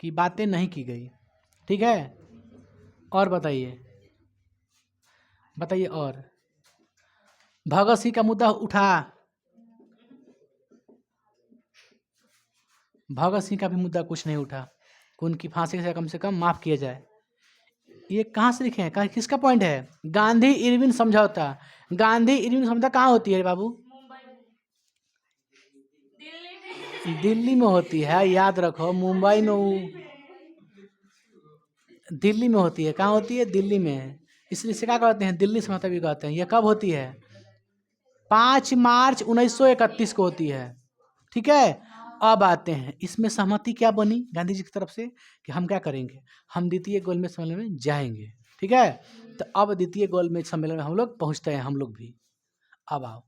बातें नहीं की गई, ठीक है। और बताइए बताइए, और भगत सिंह का मुद्दा उठा, भगत सिंह का भी मुद्दा कुछ नहीं उठा, उनकी फांसी से कम माफ किया जाए। ये कहाँ से लिखे हैं, कहाँ, किसका पॉइंट है, गांधी इरविन समझौता। गांधी इरविन समझौता कहाँ होती है बाबू, दिल्ली में होती है, याद रखो। मुंबई में, दिल्ली में होती है। कहाँ होती है, दिल्ली में। इसलिए इसे क्या कहते हैं, दिल्ली समझौता भी कहते हैं। यह कब होती है, 5 मार्च 1931 को होती है, ठीक है। अब आते हैं इसमें सहमति क्या बनी गांधी जी की तरफ से कि हम क्या करेंगे, हम द्वितीय गोलमेज सम्मेलन में जाएंगे, ठीक है। तो अब द्वितीय गोलमेज सम्मेलन में हम लोग पहुंचते हैं, हम लोग भी। अब आओ,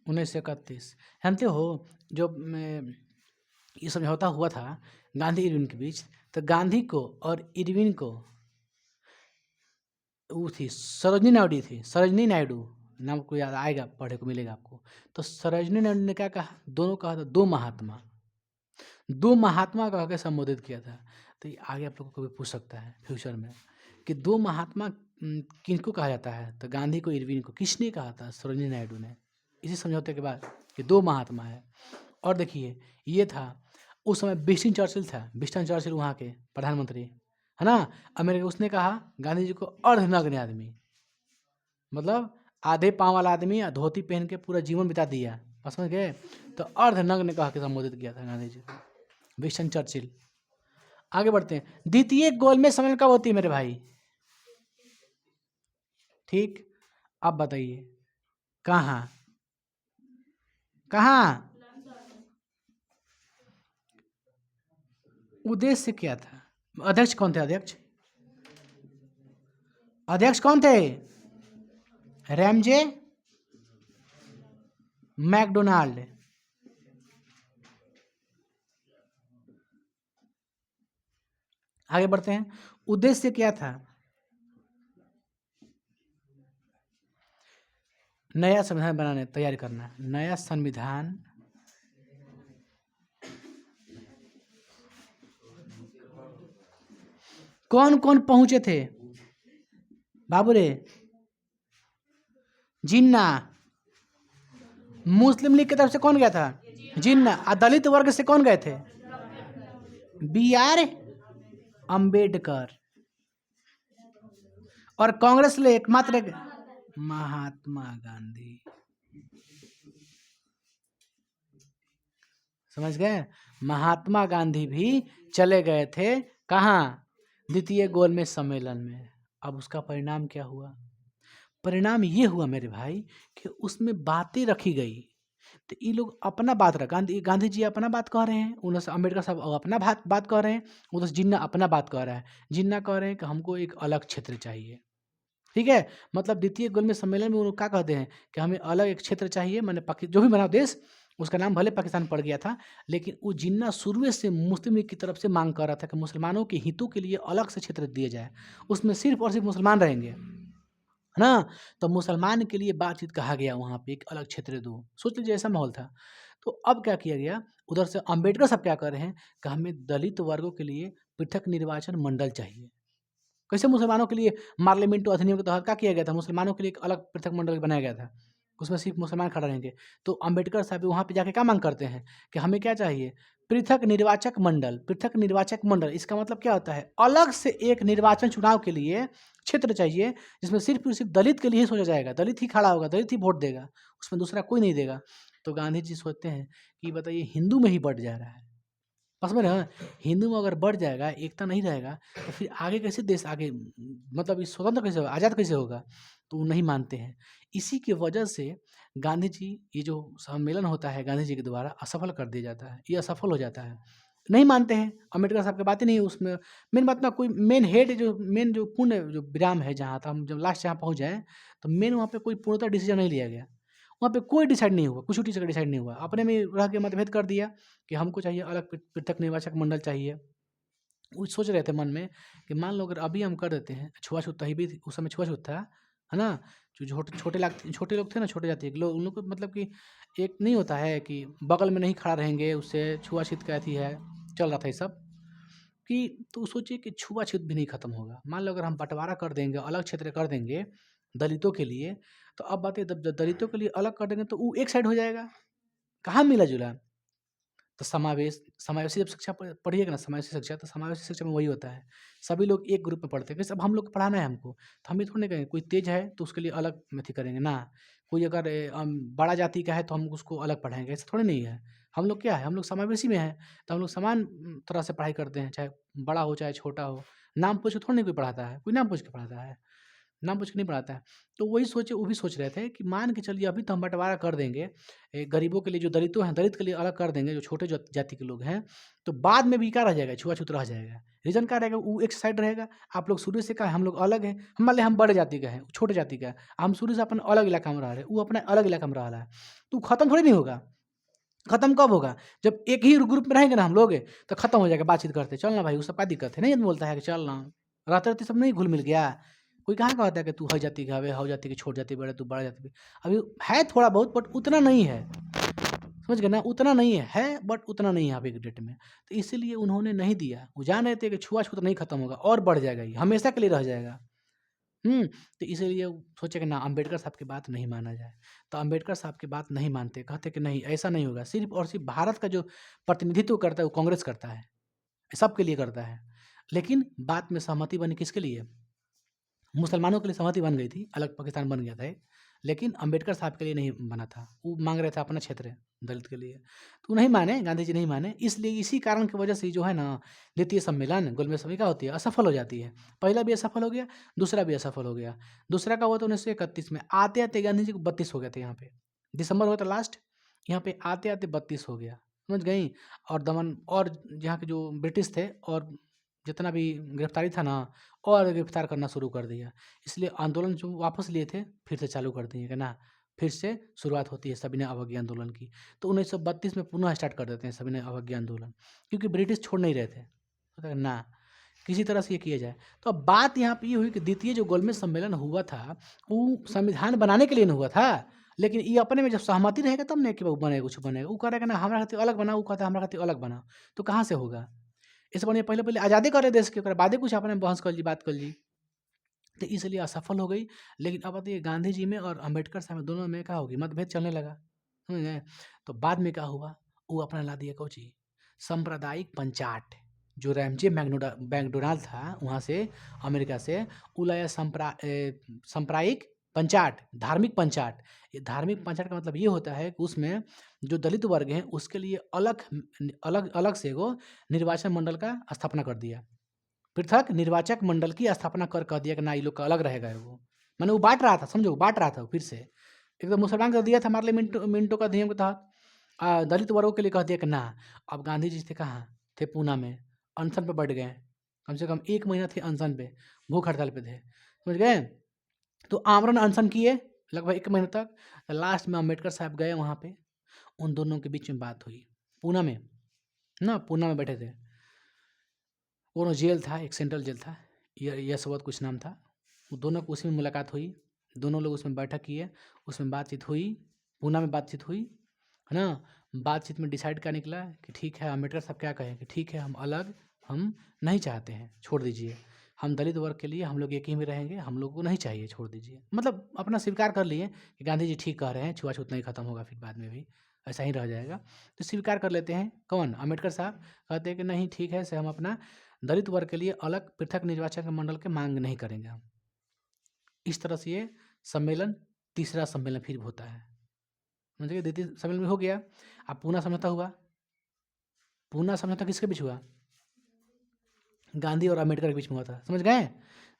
उन्नीस सौ 31 जानते हो, जो ये समझौता हुआ था गांधी इरविन के बीच, तो गांधी को और इरविन को, वो थी सरोजनी नायडू थी, सरोजनी नायडू नाम को याद आएगा, पढ़े को मिलेगा आपको। तो सरोजनी नायडू ने क्या कहा, दोनों कहा था दो महात्मा, दो महात्मा कह के संबोधित किया था। तो ये आगे आप लोगों को भी पूछ सकता है फ्यूचर में कि दो महात्मा किनको कहा जाता है। तो गांधी को इरविन को किसने कहा था, सरोजनी नायडू ने, इसी समझौते के बाद कि दो महात्मा है। और देखिए ये था उस समय विंस्टन चर्चिल था, विंस्टन चर्चिल वहाँ के प्रधानमंत्री, है ना, अमेरिका। उसने कहा गांधी जी को अर्धनग्न आदमी, मतलब आधे पाँव वाला आदमी, धोती पहन के पूरा जीवन बिता दिया, समझ गए। तो अर्धनग्न कह के संबोधित किया था गांधी जी को, विंस्टन चर्चिल। आगे बढ़ते हैं, द्वितीय गोलमेज सम्मेलन कब होती है मेरे भाई, ठीक। अब बताइए कहाँ कहाँ, उद्देश्य क्या था, अध्यक्ष कौन थे, अध्यक्ष अध्यक्ष कौन थे, रैमजे मैकडोनाल्ड। आगे बढ़ते हैं, उद्देश्य क्या था, नया संविधान बनाने तैयारी करना, नया संविधान कौन कौन पहुंचे थे बाबू रे, जिन्ना, मुस्लिम लीग की तरफ से कौन गया था, जिन्ना। और दलित वर्ग से कौन गए थे, BR अंबेडकर। और कांग्रेस ले एकमात्र महात्मा गांधी, समझ गए। महात्मा गांधी भी चले गए थे कहाँ, द्वितीय गोलमेज सम्मेलन में। अब उसका परिणाम क्या हुआ, परिणाम ये हुआ मेरे भाई कि उसमें बातें रखी गई। तो ये लोग अपना बात रख, गांधी जी अपना बात कह रहे हैं, उधर से अम्बेडकर साहब अपना बात कह रहे हैं, उधर से जिन्ना अपना बात कह रहा है। जिन्ना कह रहे हैं कि हमको एक अलग क्षेत्र चाहिए, ठीक है? मतलब द्वितीय गोलमेज सम्मेलन में वो लोग क्या कहते हैं कि हमें अलग एक क्षेत्र चाहिए, माने जो भी बना देश, उसका नाम भले पाकिस्तान पड़ गया था, लेकिन वो जिन्ना शुरू से मुस्लिम लीग की तरफ से मांग कर रहा था कि मुसलमानों के हितों के लिए अलग से क्षेत्र दिया जाए, उसमें सिर्फ और सिर्फ मुसलमान रहेंगे, है ना? तो मुसलमान के लिए बातचीत कहा गया, वहाँ पे एक अलग क्षेत्र दो। सोच लीजिए ऐसा माहौल था। तो अब क्या किया गया, उधर से अम्बेडकर साहब क्या कर रहे हैं कि हमें दलित वर्गों के लिए पृथक निर्वाचन मंडल चाहिए। कैसे मुसलमानों के लिए पार्लियामेंट अधिनियम के तहत क्या किया गया था, मुसलमानों के लिए एक अलग पृथक मंडल बनाया गया था, उसमें सिर्फ मुसलमान खड़ा रहेंगे। तो अम्बेडकर साहब वहाँ पे जाके क्या मांग करते हैं कि हमें क्या चाहिए, पृथक निर्वाचक मंडल। पृथक निर्वाचक मंडल इसका मतलब क्या होता है, अलग से एक निर्वाचन चुनाव के लिए क्षेत्र चाहिए, जिसमें सिर्फ और सिर्फ दलित के लिए ही सोचा जाएगा, दलित ही खड़ा होगा, दलित ही वोट देगा, उसमें दूसरा कोई नहीं देगा। तो गांधी जी सोचते हैं कि बताइए हिंदू में ही बढ़ जा रहा है, बस में ना, हिंदू में अगर बढ़ जाएगा, एकता नहीं रहेगा, तो फिर आगे कैसे देश आगे मतलब ये स्वतंत्र कैसे होगा, आज़ाद कैसे होगा? तो वो नहीं मानते हैं। इसी की वजह से गांधी जी, ये जो सम्मेलन होता है गांधी जी के द्वारा असफल कर दिया जाता है, ये असफल हो जाता है। नहीं मानते हैं, अम्बेडकर साहब की बात ही नहीं है उसमें। मेन बात ना, कोई मेन हेड जो मेन जो पूर्ण जो विराम है, जहाँ था हम जब लास्ट जहाँ पहुँच जाएँ, तो मेन वहाँ पे कोई पूर्णतः डिसीजन नहीं लिया गया। वहाँ पे कोई डिसाइड नहीं हुआ, कुछ भी चीज़ का डिसाइड नहीं हुआ। अपने में रह के मतभेद कर दिया कि हमको चाहिए अलग पृथक निर्वाचक मंडल चाहिए। वो सोच रहे थे मन में कि मान लो अगर अभी हम कर देते हैं, छुआछूत तभी भी उस समय छुआछूत था, है ना? जो छोटे लोग थे ना, छोटे जाति के लोग, उन लोग को मतलब कि एक नहीं होता है कि बगल में नहीं खड़ा रहेंगे, उससे छुआछूत का अथी है, चल रहा था ये सब कि, तो सोचिए कि छुआछूत भी नहीं खत्म होगा। मान लो अगर हम बँटवारा कर देंगे, अलग क्षेत्र कर देंगे दलितों के लिए, तो अब बात ये, जब दलितों के लिए अलग कर देंगे तो वो एक साइड हो जाएगा, कहाँ मिला-जुला? तो समावेशी जब शिक्षा पढ़िएगा ना, समावेशी शिक्षा, तो समावेशी शिक्षा में वही होता है, सभी लोग एक ग्रुप में पढ़ते हैं। जैसे अब हम लोग को पढ़ाना है हमको, तो हम ये थोड़ी ना कहेंगे कोई तेज है तो उसके लिए अलग अथी करेंगे ना, कोई अगर बड़ा जाति का है तो हम उसको अलग पढ़ाएँगे, ऐसा थोड़ी नहीं है। हम लोग क्या है, हम लोग समावेशी में हैं, तो हम लोग समान तरह से पढ़ाई करते हैं, चाहे बड़ा हो चाहे छोटा हो। नाम पूछ के थोड़ी ना कोई पढ़ाता है, कोई नाम पूछ के पढ़ाता है। नाम पूछ के नहीं पढ़ाता है। तो वही सोचे, वो भी सोच रहे थे कि मान के चलिए अभी तो हम बँटवारा कर देंगे, गरीबों के लिए जो दलितों हैं, दलित के लिए अलग कर देंगे, जो छोटे जाति के लोग हैं, तो बाद में भी क्या रह जाएगा, छुआ-छूत रह जाएगा। रीज़न क्या रहेगा, वो एक साइड रहेगा, आप लोग शुरू से क्या है, हम लोग अलग हैं, मान लें हम बड़े जाति का है, वो छोटे जाति का है, हम शुरू से अपन अलग इलाका में रह रहे हैं, वो अपना अलग इलाका में रह रहा है, तो खत्म थोड़ी नहीं होगा। खत्म कब होगा? जब एक ही ग्रुप में रहेंगे ना हम लोग, तो खत्म हो जाएगा बातचीत करते, "चल ना भाई, उससे क्या दिक्कत है?" नहीं बोलता है कि चल ना, रहते-रहते सब नहीं घुल-मिल गया। कोई कहाँ कहता है कि तू हई जाति का हवे, हऊ जाति की छोट जाति बड़े, तू बड़ा जाति अभी है थोड़ा बहुत, बट उतना नहीं है। समझ गए ना? उतना नहीं है बट उतना नहीं है अभी के डेट में। तो इसीलिए उन्होंने नहीं दिया। वो जान रहे थे कि छुआ-छूत नहीं खत्म होगा और बढ़ जाएगा ये, हमेशा के लिए रह जाएगा। तो इसीलिए वो सोचे कि ना, अम्बेडकर साहब की बात नहीं माना जाए। तो अम्बेडकर साहब की बात नहीं मानते, कहते कि नहीं, ऐसा नहीं होगा। सिर्फ़ और सिर्फ़ भारत का जो प्रतिनिधित्व करता है वो कांग्रेस करता है, सबके लिए करता है। लेकिन बाद में सहमति बनी किसके लिए? मुसलमानों के लिए सहमति बन गई थी, अलग पाकिस्तान बन गया था एक, लेकिन अम्बेडकर साहब के लिए नहीं बना था। वो माँग रहे थे अपना क्षेत्र दलित के लिए। तो नहीं माने, गांधी जी नहीं माने, इसलिए इसी कारण की वजह से जो है ना, द्वितीय सम्मेलन गोलमेज सम्मेलन क्या होती है, असफल हो जाती है। पहला भी असफल हो गया, दूसरा भी असफल हो गया। दूसरा का हुआ था 1931 में, आते-आते गांधी जी को 32 हो गए थे यहाँ पे। दिसंबर हुआ था लास्ट, यहाँ पे आते-आते 32 हो गया, समझ गईं? और दमन और यहाँ के जो ब्रिटिश थे और जितना भी गिरफ्तारी था ना, और गिरफ्तार करना शुरू कर दिया। इसलिए आंदोलन जो वापस लिए थे, फिर से चालू कर दिए कि ना, फिर से शुरुआत होती है सविनय अवज्ञा आंदोलन की। तो 1932 में पुनः स्टार्ट कर देते हैं सविनय अवज्ञा आंदोलन, क्योंकि ब्रिटिश छोड़ नहीं रहे थे। तो ना, किसी तरह से ये किया जाए। तो अब बात यहाँ पे ये हुई कि द्वितीय जो गोलमेज सम्मेलन हुआ था, वो संविधान बनाने के लिए नहीं हुआ था, लेकिन ये अपने में जब सहमति रहेगा तब ना कि वो बनेगा, कुछ बनेगा। वो कह रहा है कि ना, हमरा खातिर अलग बनाओ, वो कहता है हमरा खातिर अलग बनाओ। तो कहाँ से होगा? इससे बढ़िया पहले-पहले आज़ादी करे देश के, ओकरा बादे कुछ अपने में बहस कइल जी, बात कइल जी। तो इसलिए असफल हो गई। लेकिन अब बताइए गांधी जी में और अम्बेडकर साहब में, दोनों में क्या हो गई, मतभेद चलने लगा, समझ गए? तो बाद में क्या हुआ, वो अपना ला दिया कौची, सांप्रदायिक पंचाट। जो रैमजे मैकडोनाल्ड था वहाँ से, अमेरिका से, वो लाया सांप्रदायिक पंचाट, धार्मिक पंचाट। ये धार्मिक पंचाट का मतलब ये होता है कि उसमें जो दलित वर्ग हैं उसके लिए अलग अलग से एगो निर्वाचन मंडल का स्थापना कर दिया। पृथक निर्वाचक मंडल की स्थापना कर कह दिया कि ना, ये लोग का अलग रहेगा एगो। माने वो बाँट रहा था, समझो, बाँट रहा था वो फिर से। एकदम मुसलमान को दिया था मार्ले मिंटो का अधिनियम के तहत। दलित वर्गों के लिए कह दिया कि ना। अब गांधी जी थे कहाँ? थे पूना में, अनशन पे बैठ गए। कम से कम 1 महीना थे अनशन पे, भूख हड़ताल पे थे। समझ गए? तो आमरण अनशन किए लगभग 1 महीने तक। लास्ट में अम्बेडकर साहब गए वहाँ पे, उन दोनों के बीच में बात हुई पूना में ना, पूना में बैठे थे। वो जेल था, एक सेंट्रल जेल था, यशवंत कुछ नाम था। वो दोनों को उसी में मुलाकात हुई, दोनों लोग उसमें बैठक किए, उसमें बातचीत हुई, पूना में बातचीत हुई, है ना। बातचीत में डिसाइड क्या निकला कि ठीक है, अम्बेडकर साहब क्या कहें कि ठीक है, हम अलग हम नहीं चाहते हैं, छोड़ दीजिए, हम दलित वर्ग के लिए हम लोग एक ही में रहेंगे, हम लोग को नहीं चाहिए, छोड़ दीजिए। मतलब अपना स्वीकार कर लिए कि गांधी जी ठीक कह रहे हैं, छुआछूत नहीं खत्म होगा, फिर बाद में भी ऐसा ही रह जाएगा, तो स्वीकार कर लेते हैं। कौन? अम्बेडकर साहब कहते हैं कि नहीं ठीक है, से हम अपना दलित वर्ग के लिए अलग पृथक निर्वाचन मंडल के मांग नहीं करेंगे हम। इस तरह से ये सम्मेलन, तीसरा सम्मेलन फिर होता है, समझिए। द्वितीय सम्मेलन में हो गया। अब पूना समझौता हुआ। पूना समझौता किसके बीच हुआ? गांधी और अम्बेडकर के बीच में हुआ था, समझ गए।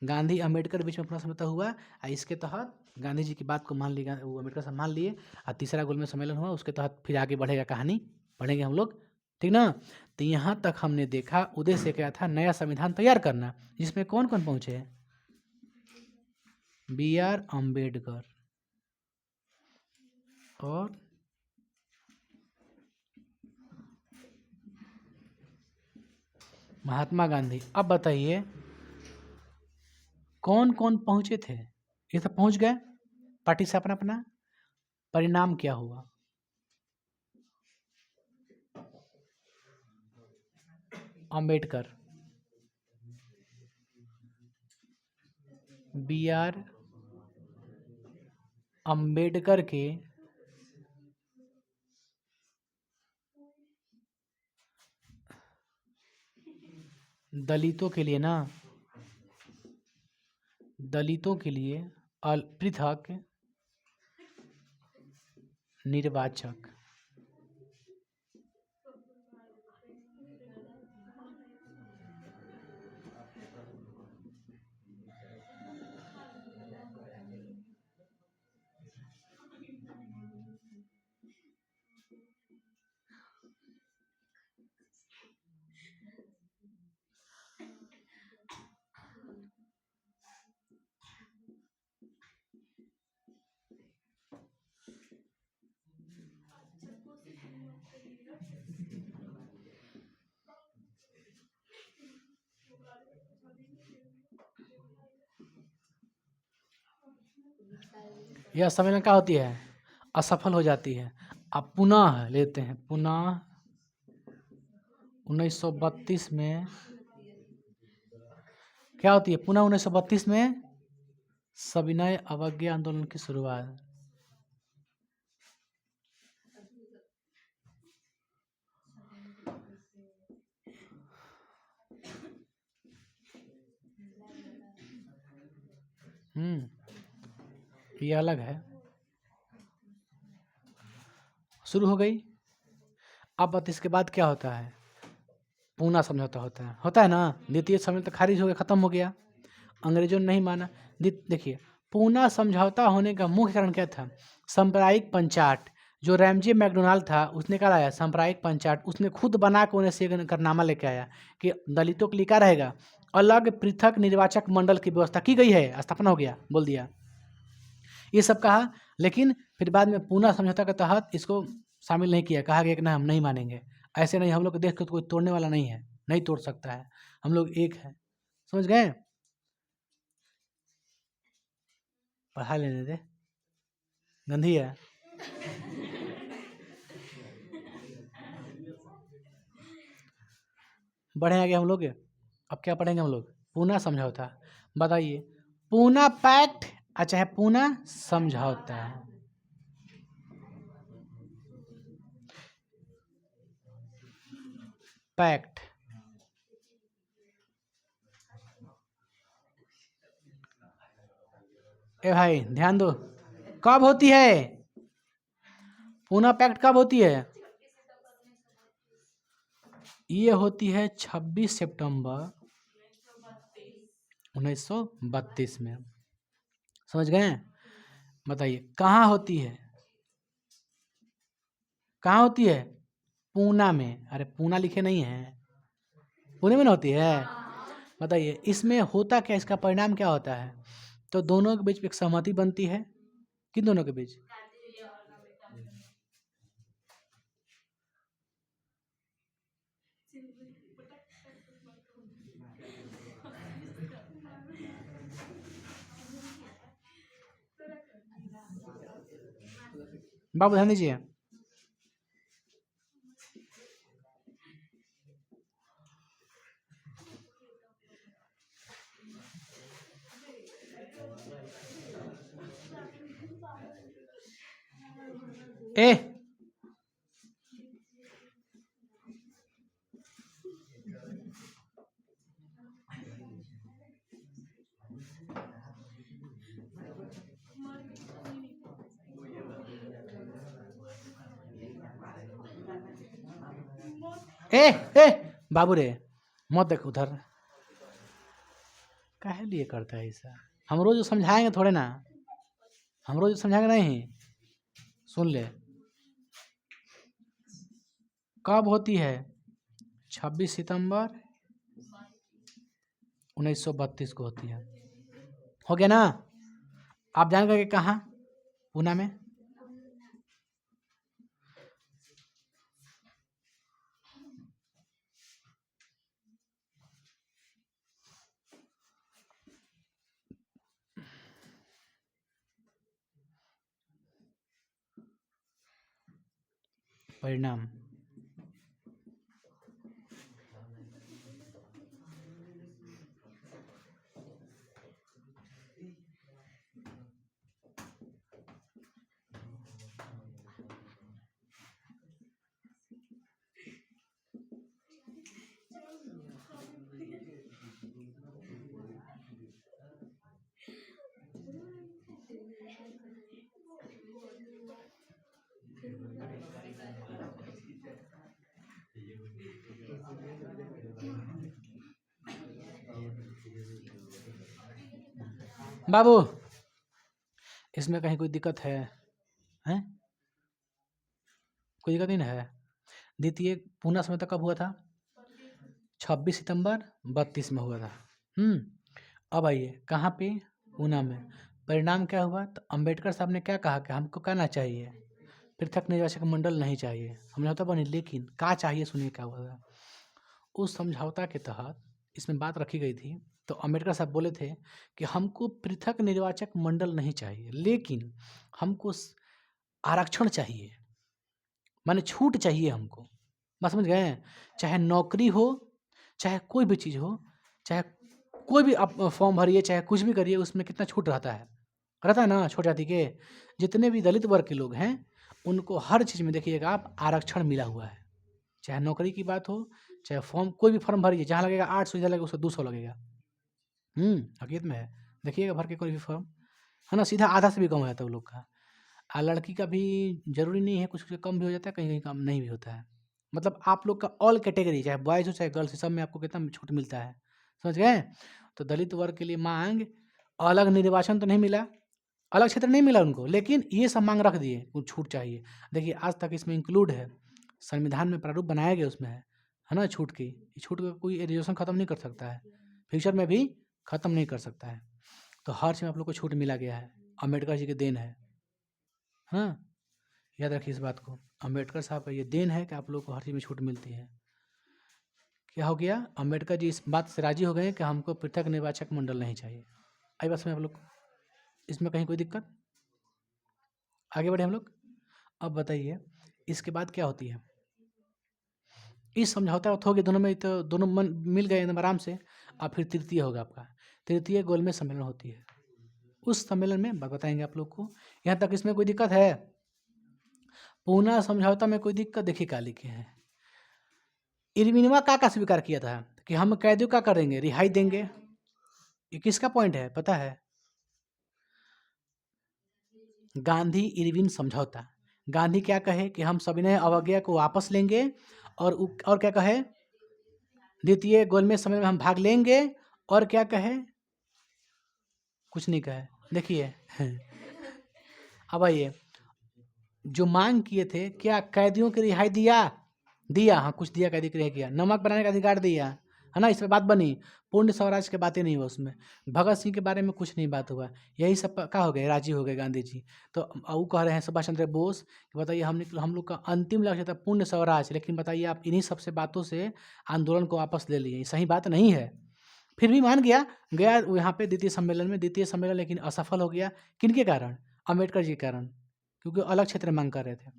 गांधी अम्बेडकर के बीच में पूना समझौता हुआ और इसके तहत गांधी जी की बात को मान ली, वो अम्बेडकर साहब मान लिए, और तीसरा गोलमेज सम्मेलन हुआ, उसके तहत फिर आगे बढ़ेगा कहानी, पढ़ेंगे हम लोग, ठीक ना। तो यहाँ तक हमने देखा उद्देश्य क्या था, नया संविधान तैयार करना, जिसमें कौन कौन पहुंचे? B.R. अम्बेडकर और महात्मा गांधी। अब बताइए कौन कौन पहुंचे थे? ये सब पहुंच गए, पार्टी से अपना अपना। परिणाम क्या हुआ? अम्बेडकर, B.R. अम्बेडकर के दलितों के लिए ना, दलितों के लिए पृथक निर्वाचक, यह सम्मेलन क्या होती है? असफल हो जाती है। अब पुनः लेते हैं, पुनः 1932 में क्या होती है? पुनः 1932 में सविनय अवज्ञा आंदोलन की शुरुआत। ये अलग है, शुरू हो गई। अब इसके बाद क्या होता है? पूना समझौता होता है ना। द्वितीय समझौता खारिज हो गया, खत्म हो गया, अंग्रेजों ने नहीं माना। देखिए, पूना समझौता होने का मुख्य कारण क्या था? सांप्रदायिक पंचाट। जो रैमजे मैकडोनाल्ड था उसने क्या लाया? सांप्रदायिक पंचाट, उसने खुद बना के उन्हें से करनामा लेके आया कि दलितों के लिए क्या रहेगा, अलग पृथक निर्वाचक मंडल की व्यवस्था की गई है, स्थापना हो गया, बोल दिया, ये सब कहा। लेकिन फिर बाद में पूना समझौता के तहत इसको शामिल नहीं किया, कहा गया कि ना हम नहीं मानेंगे, ऐसे नहीं, हम लोग देख के तो कोई तोड़ने वाला नहीं है, नहीं तोड़ सकता है, हम लोग एक है, समझ गए। पढ़ा लेने दे, गंदी है। बढ़े आगे हम लोग। अब क्या पढ़ेंगे हम लोग? पूना समझौता। बताइए, पूना पैक्ट अच्छा है, पूना समझौता। पैक्ट, ए भाई ध्यान दो, कब होती है पूना पैक्ट? कब होती है? ये होती है 26 सितंबर 1932 में, समझ गए। बताइए कहाँ होती है? कहाँ होती है? पूना में। अरे पूना लिखे नहीं है, पुणे में ना होती है। बताइए इसमें होता क्या, इसका परिणाम क्या होता है? तो दोनों के बीच एक सहमति बनती है। किन दोनों के बीच? बाबू ध्यान दीजिए। ए ए ए बाबू रे मत देख उधर, काहे लिए करता है ऐसा? हम रोज समझाएंगे थोड़े ना, हम रोज समझाएंगे नहीं। सुन ले, कब होती है? 26 सितंबर 1932 को होती है। हो गया ना? आप जान गए कहाँ? पूना में। परिणाम बाबू, इसमें कहीं कोई दिक्कत है? हैं? कोई दिक्कत नहीं है? द्वितीय पूना समझौता कब हुआ था? 26 सितंबर 32 में हुआ था। अब आइए कहाँ पे? पूना में। परिणाम क्या हुआ? तो अंबेडकर साहब ने क्या कहा कि हमको कहना चाहिए पृथक निर्वाचक मंडल नहीं चाहिए, समझौता बनी, लेकिन क्या चाहिए सुनिए क्या हुआ था। उस समझौता के तहत इसमें बात रखी गई थी, तो अंबेडकर साहब बोले थे कि हमको पृथक निर्वाचक मंडल नहीं चाहिए, लेकिन हमको आरक्षण चाहिए, माने छूट चाहिए हमको। बात समझ गए? चाहे नौकरी हो, चाहे कोई भी चीज़ हो, चाहे कोई भी आप फॉर्म भरिए, चाहे कुछ भी करिए, उसमें कितना छूट रहता है ना। छोटी जाति के जितने भी दलित वर्ग के लोग हैं, उनको हर चीज़ में देखिएगा आप आरक्षण मिला हुआ है। चाहे नौकरी की बात हो, चाहे फॉर्म, कोई भी फॉर्म भरिए, जहाँ लगेगा 800, इधर लगेगा उसको 200 लगेगा। हकीकत में है, देखिएगा भर के कोई भी फॉर्म, है ना, सीधा आधा से भी कम हो जाता है वो लोग का। लड़की का भी जरूरी नहीं है, कुछ कम भी हो जाता है, कहीं कहीं कम नहीं भी होता है। मतलब आप लोग का ऑल कैटेगरी, चाहे बॉयज़ हो चाहे गर्ल्स हो, सब में आपको कितना छूट मिलता है, समझ गए? तो दलित वर्ग के लिए मांग, अलग निर्वाचन तो नहीं मिला, अलग क्षेत्र नहीं मिला उनको, लेकिन ये सब मांग रख दिए, कुछ छूट चाहिए। देखिए आज तक इसमें इंक्लूड है, संविधान में प्रारूप बनाया गया उसमें है ना, छूट की। छूट का कोई रिजर्वेशन ख़त्म नहीं कर सकता है, फ्यूचर में भी ख़त्म नहीं कर सकता है। तो हर चीज़ में आप लोग को छूट मिला गया है, अम्बेडकर जी की देन है। हाँ, याद रखिए इस बात को, अम्बेडकर साहब का ये देन है कि आप लोग को हर चीज़ में छूट मिलती है। क्या हो गया? अम्बेडकर जी इस बात से राजी हो गए कि हमको पृथक निर्वाचक मंडल नहीं चाहिए। आई बात समझ आप लोग? इसमें कहीं कोई दिक्कत? आगे बढ़े हम लोग। अब बताइए इसके बाद क्या होती है? इस समझौता हो गया दोनों में, तो दोनों मन मिल गए एकदम आराम से। अब फिर तृतीय होगा आपका, तृतीय गोलमेज सम्मेलन होती है। उस सम्मेलन में बताएंगे आप लोग को। यहाँ तक इसमें कोई दिक्कत है? पूना समझौता में कोई दिक्कत? देखिए क्या लिखे हैं, इरविनवा का स्वीकार किया था कि हम कैदियों का करेंगे, रिहाई देंगे। ये किसका पॉइंट है पता है? गांधी इरविन समझौता। गांधी क्या कहे कि हम सविनय अवज्ञा को वापस लेंगे, और क्या कहे? द्वितीय गोलमेज सम्मेलन में हम भाग लेंगे, और क्या कहे? कुछ नहीं कहे। देखिए अब आइए, जो मांग किए थे, क्या कैदियों की रिहाई दिया? हाँ कुछ दिया, कैदी की रिहाई किया, नमक बनाने का अधिकार दिया, है ना, इस पर बात बनी। पूर्ण स्वराज की बातें नहीं हुआ उसमें। भगत सिंह के बारे में कुछ नहीं बात हुआ। यही सब क्या हो गए, राजी हो गए गांधी जी। तो वो कह रहे हैं सुभाष चंद्र बोस कि बताइए हम लोग का अंतिम लक्ष्य था पूर्ण स्वराज, लेकिन बताइए आप इन्हीं सबसे बातों से आंदोलन को वापस ले लिए। सही बात नहीं है। फिर भी मान गया यहाँ पे द्वितीय सम्मेलन, लेकिन असफल हो गया। किनके कारण? अम्बेडकर जी के कारण, क्योंकि अलग क्षेत्र में मांग कर रहे थे।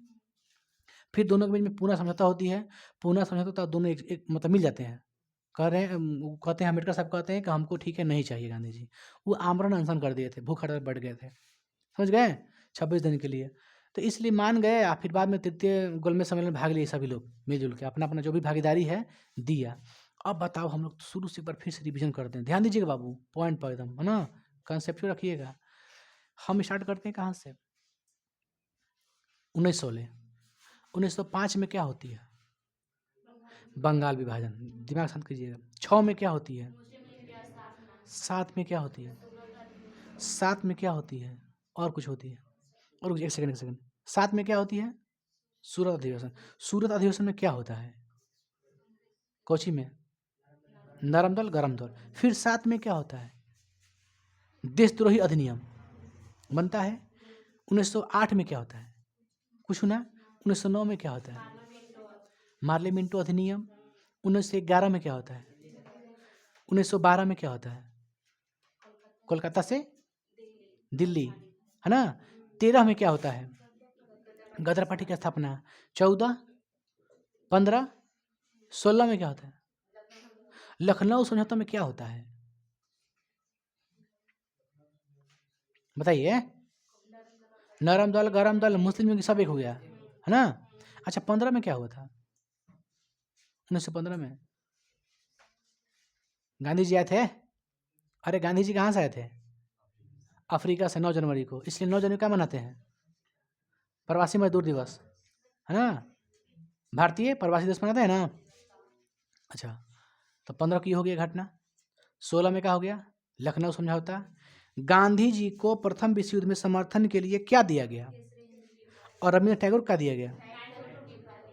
फिर दोनों के बीच में पूना समझौता होती है। पूना समझौता दोनों एक मतलब मिल जाते हैं। कह रहे हैं वो कहते हैं, अम्बेडकर साहब कहते हैं कि हमको ठीक है नहीं चाहिए गांधी जी। वो आमरण अनशन कर दिए थे, भूख हड़ताल बढ़ गए थे, समझ गए, 26 दिन के लिए। तो इसलिए मान गए। फिर बाद में तृतीय गोलमेज सम्मेलन में भाग लिए सभी लोग मिलजुल के, अपना अपना जो भी भागीदारी है दिया। अब बताओ, हम लोग शुरू से एक बार फिर से रिविजन करते हैं। ध्यान दीजिएगा बाबू, पॉइंट पर एकदम, है ना, कंसेप्ट रखिएगा। हम स्टार्ट करते हैं कहाँ से? 1916। 1905 में क्या होती है? बंगाल विभाजन। दिमाग शांत कीजिएगा। 6 में क्या होती है? 7 में क्या होती है? 7 में क्या होती है? और कुछ होती है? और एक सेकंड। 7 में क्या होती है? सूरत अधिवेशन। सूरत अधिवेशन में क्या होता है? कोची में नरम दल गरम दल। फिर 7 में क्या होता है? देशद्रोही अधिनियम बनता है। 1908 में क्या होता है? कुछ सुना? 1909 में क्या होता है? मार्ले मिंटो अधिनियम। 1911 में क्या होता है? 1912 में क्या होता है? कोलकाता से दिल्ली, है ना। 13 में क्या होता है? गदर पार्टी की स्थापना। 14, 15, 16 में क्या होता है? लखनऊ समझौता में क्या होता है? बताइए। नरम दल गरम दल मुस्लिम लीग सब एक हो गया, है ना। अच्छा, 15 में क्या हुआ था? 1915 में गांधी जी आए थे। अरे गांधी जी कहाँ से आए थे? अफ्रीका से, 9 जनवरी को। इसलिए 9 जनवरी क्या मनाते हैं? प्रवासी मजदूर दिवस, है ना। भारतीय प्रवासी दिवस मनाते हैं ना। अच्छा, तो 15 की हो गया घटना। 16 में क्या हो गया? लखनऊ समझौता। गांधी जी को प्रथम विश्व युद्ध में समर्थन के लिए क्या दिया गया? और रविंद्र टैगोर का दिया गया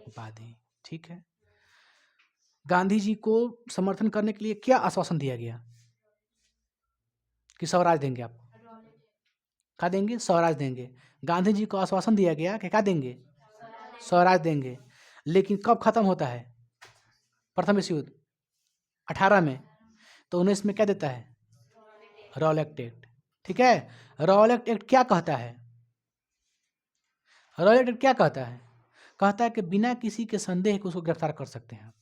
उपाधि। ठीक है। गांधी जी को समर्थन करने के लिए क्या आश्वासन दिया गया कि स्वराज देंगे आप? क्या देंगे? स्वराज देंगे। गांधी जी को आश्वासन दिया गया कि क्या देंगे? स्वराज देंगे। लेकिन कब खत्म होता है प्रथम विश्व युद्ध? 18 में। तो 19 में क्या देता है? Rowlatt act. ठीक है। रॉलेट एक्ट क्या कहता है? रॉलेट एक्ट क्या कहता है? कहता है कि बिना किसी के संदेह को उसको गिरफ्तार कर सकते हैं।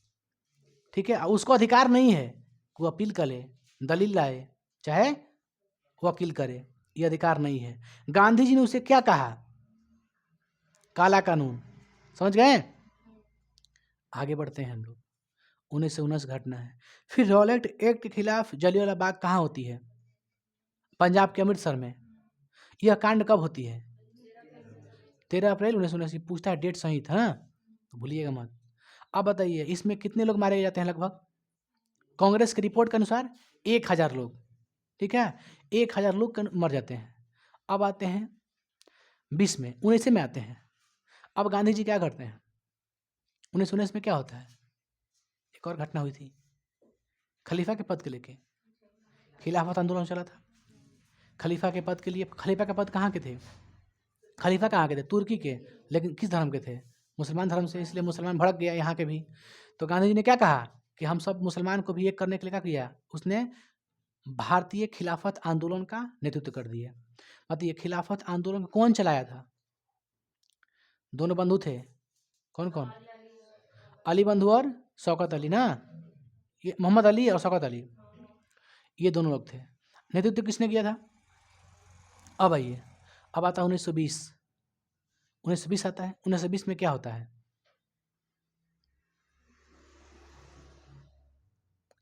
ठीक है। उसको अधिकार नहीं है कि वो अपील करे, दलील लाए, चाहे वकील करे, ये अधिकार नहीं है। गांधी जी ने उसे क्या कहा? काला कानून। समझ गए? आगे बढ़ते हैं हम लोग। 1919 घटना है। फिर रॉलेट एक्ट के खिलाफ जलियांवाला बाग कहाँ होती है? पंजाब के अमृतसर में। यह कांड कब होती है? 13 अप्रैल 1919। पूछता है डेट सही था, तो भूलिएगा मत। अब बताइए, इसमें कितने लोग मारे जाते हैं लगभग? कांग्रेस की रिपोर्ट के अनुसार 1000 लोग। ठीक है, 1000 लोग मर जाते हैं। अब आते हैं 20 में, 19 में आते हैं। अब गांधी जी क्या करते हैं? 1919 में क्या होता है? एक और घटना हुई थी, खलीफा के पद के लेके खिलाफत आंदोलन चला था। खलीफा के पद के लिए, खलीफा के पद कहाँ के थे? खलीफा कहाँ के थे? तुर्की के। लेकिन किस धर्म के थे? मुसलमान धर्म से। इसलिए मुसलमान भड़क गया यहाँ के भी। तो गांधी जी ने क्या कहा कि हम सब मुसलमान को भी एक करने के लिए क्या किया? उसने भारतीय खिलाफत आंदोलन का नेतृत्व कर दिया। बताइए, खिलाफत आंदोलन कौन चलाया था? दोनों बंधु थे। कौन कौन? अली बंधु और शौकत अली ना। ये मोहम्मद अली और शौकत अली, ये दोनों लोग थे। नेतृत्व किसने किया था? अब आइए, अब आता है 1920। 1920 आता है। 1920 में क्या होता है?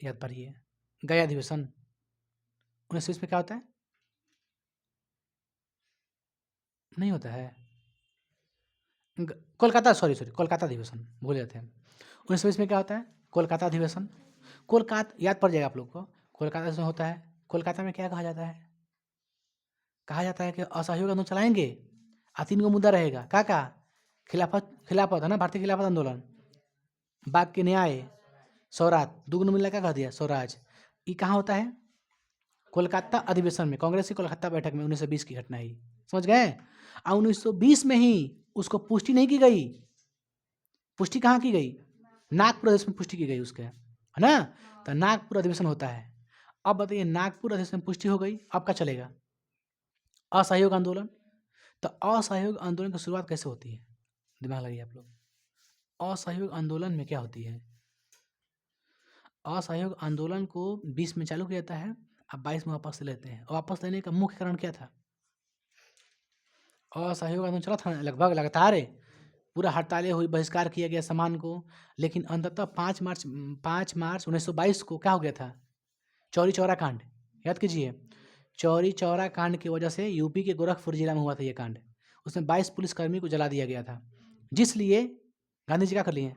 याद पढ़िए, गया अधिवेशन। 1920 में क्या होता है? नहीं होता है। कोलकाता, सॉरी कोलकाता अधिवेशन, भूल जाते हैं। 1920 में क्या होता है? कोलकाता अधिवेशन। कोलकाता याद पड़ जाएगा आप लोग को। कोलकाता अधिवेशन होता है। कोलकाता में क्या कहा जाता है? कहा जाता है कि असहयोग आंदोलन चलाएंगे। 3 गो मुद्दा रहेगा। क्या कहा? खिलाफत है ना, भारतीय खिलाफत आंदोलन, बाग के न्याय, स्वराज दुगुन मिला क्या कह दिया स्वराज। ये कहाँ होता है? कोलकाता अधिवेशन में, कांग्रेस की कोलकाता बैठक में 1920 की घटना ही, समझ गए। और 1920 में ही उसको पुष्टि नहीं की गई। पुष्टि कहाँ की गई? नागपुर अधिवेशन में पुष्टि की गई उसके, है ना। तो नागपुर अधिवेशन होता है। अब बताइए नागपुर अधिवेशन में पुष्टि हो गई, अब क्या चलेगा? असहयोग आंदोलन। तो असहयोग आंदोलन की शुरुआत कैसे होती है? दिमाग लगाइए आप लोग। असहयोग आंदोलन में क्या होती है? असहयोग आंदोलन को 20 में चालू किया जाता है, अब 22 में वापस ले लेते हैं। और वापस लेने का मुख्य कारण क्या था? असहयोग आंदोलन चला था लगभग लगातार है, पूरा हड़तालें हुई, बहिष्कार किया गया सामान को। लेकिन अंततः 5 मार्च 1922 को क्या हो गया था? चौरी चौरा कांड, याद कीजिए। चौरी चौरा कांड की वजह से यूपी के गोरखपुर जिला में हुआ था ये कांड। उसमें 22 पुलिसकर्मी को जला दिया गया था, जिसलिए गांधी जी क्या कर लिए?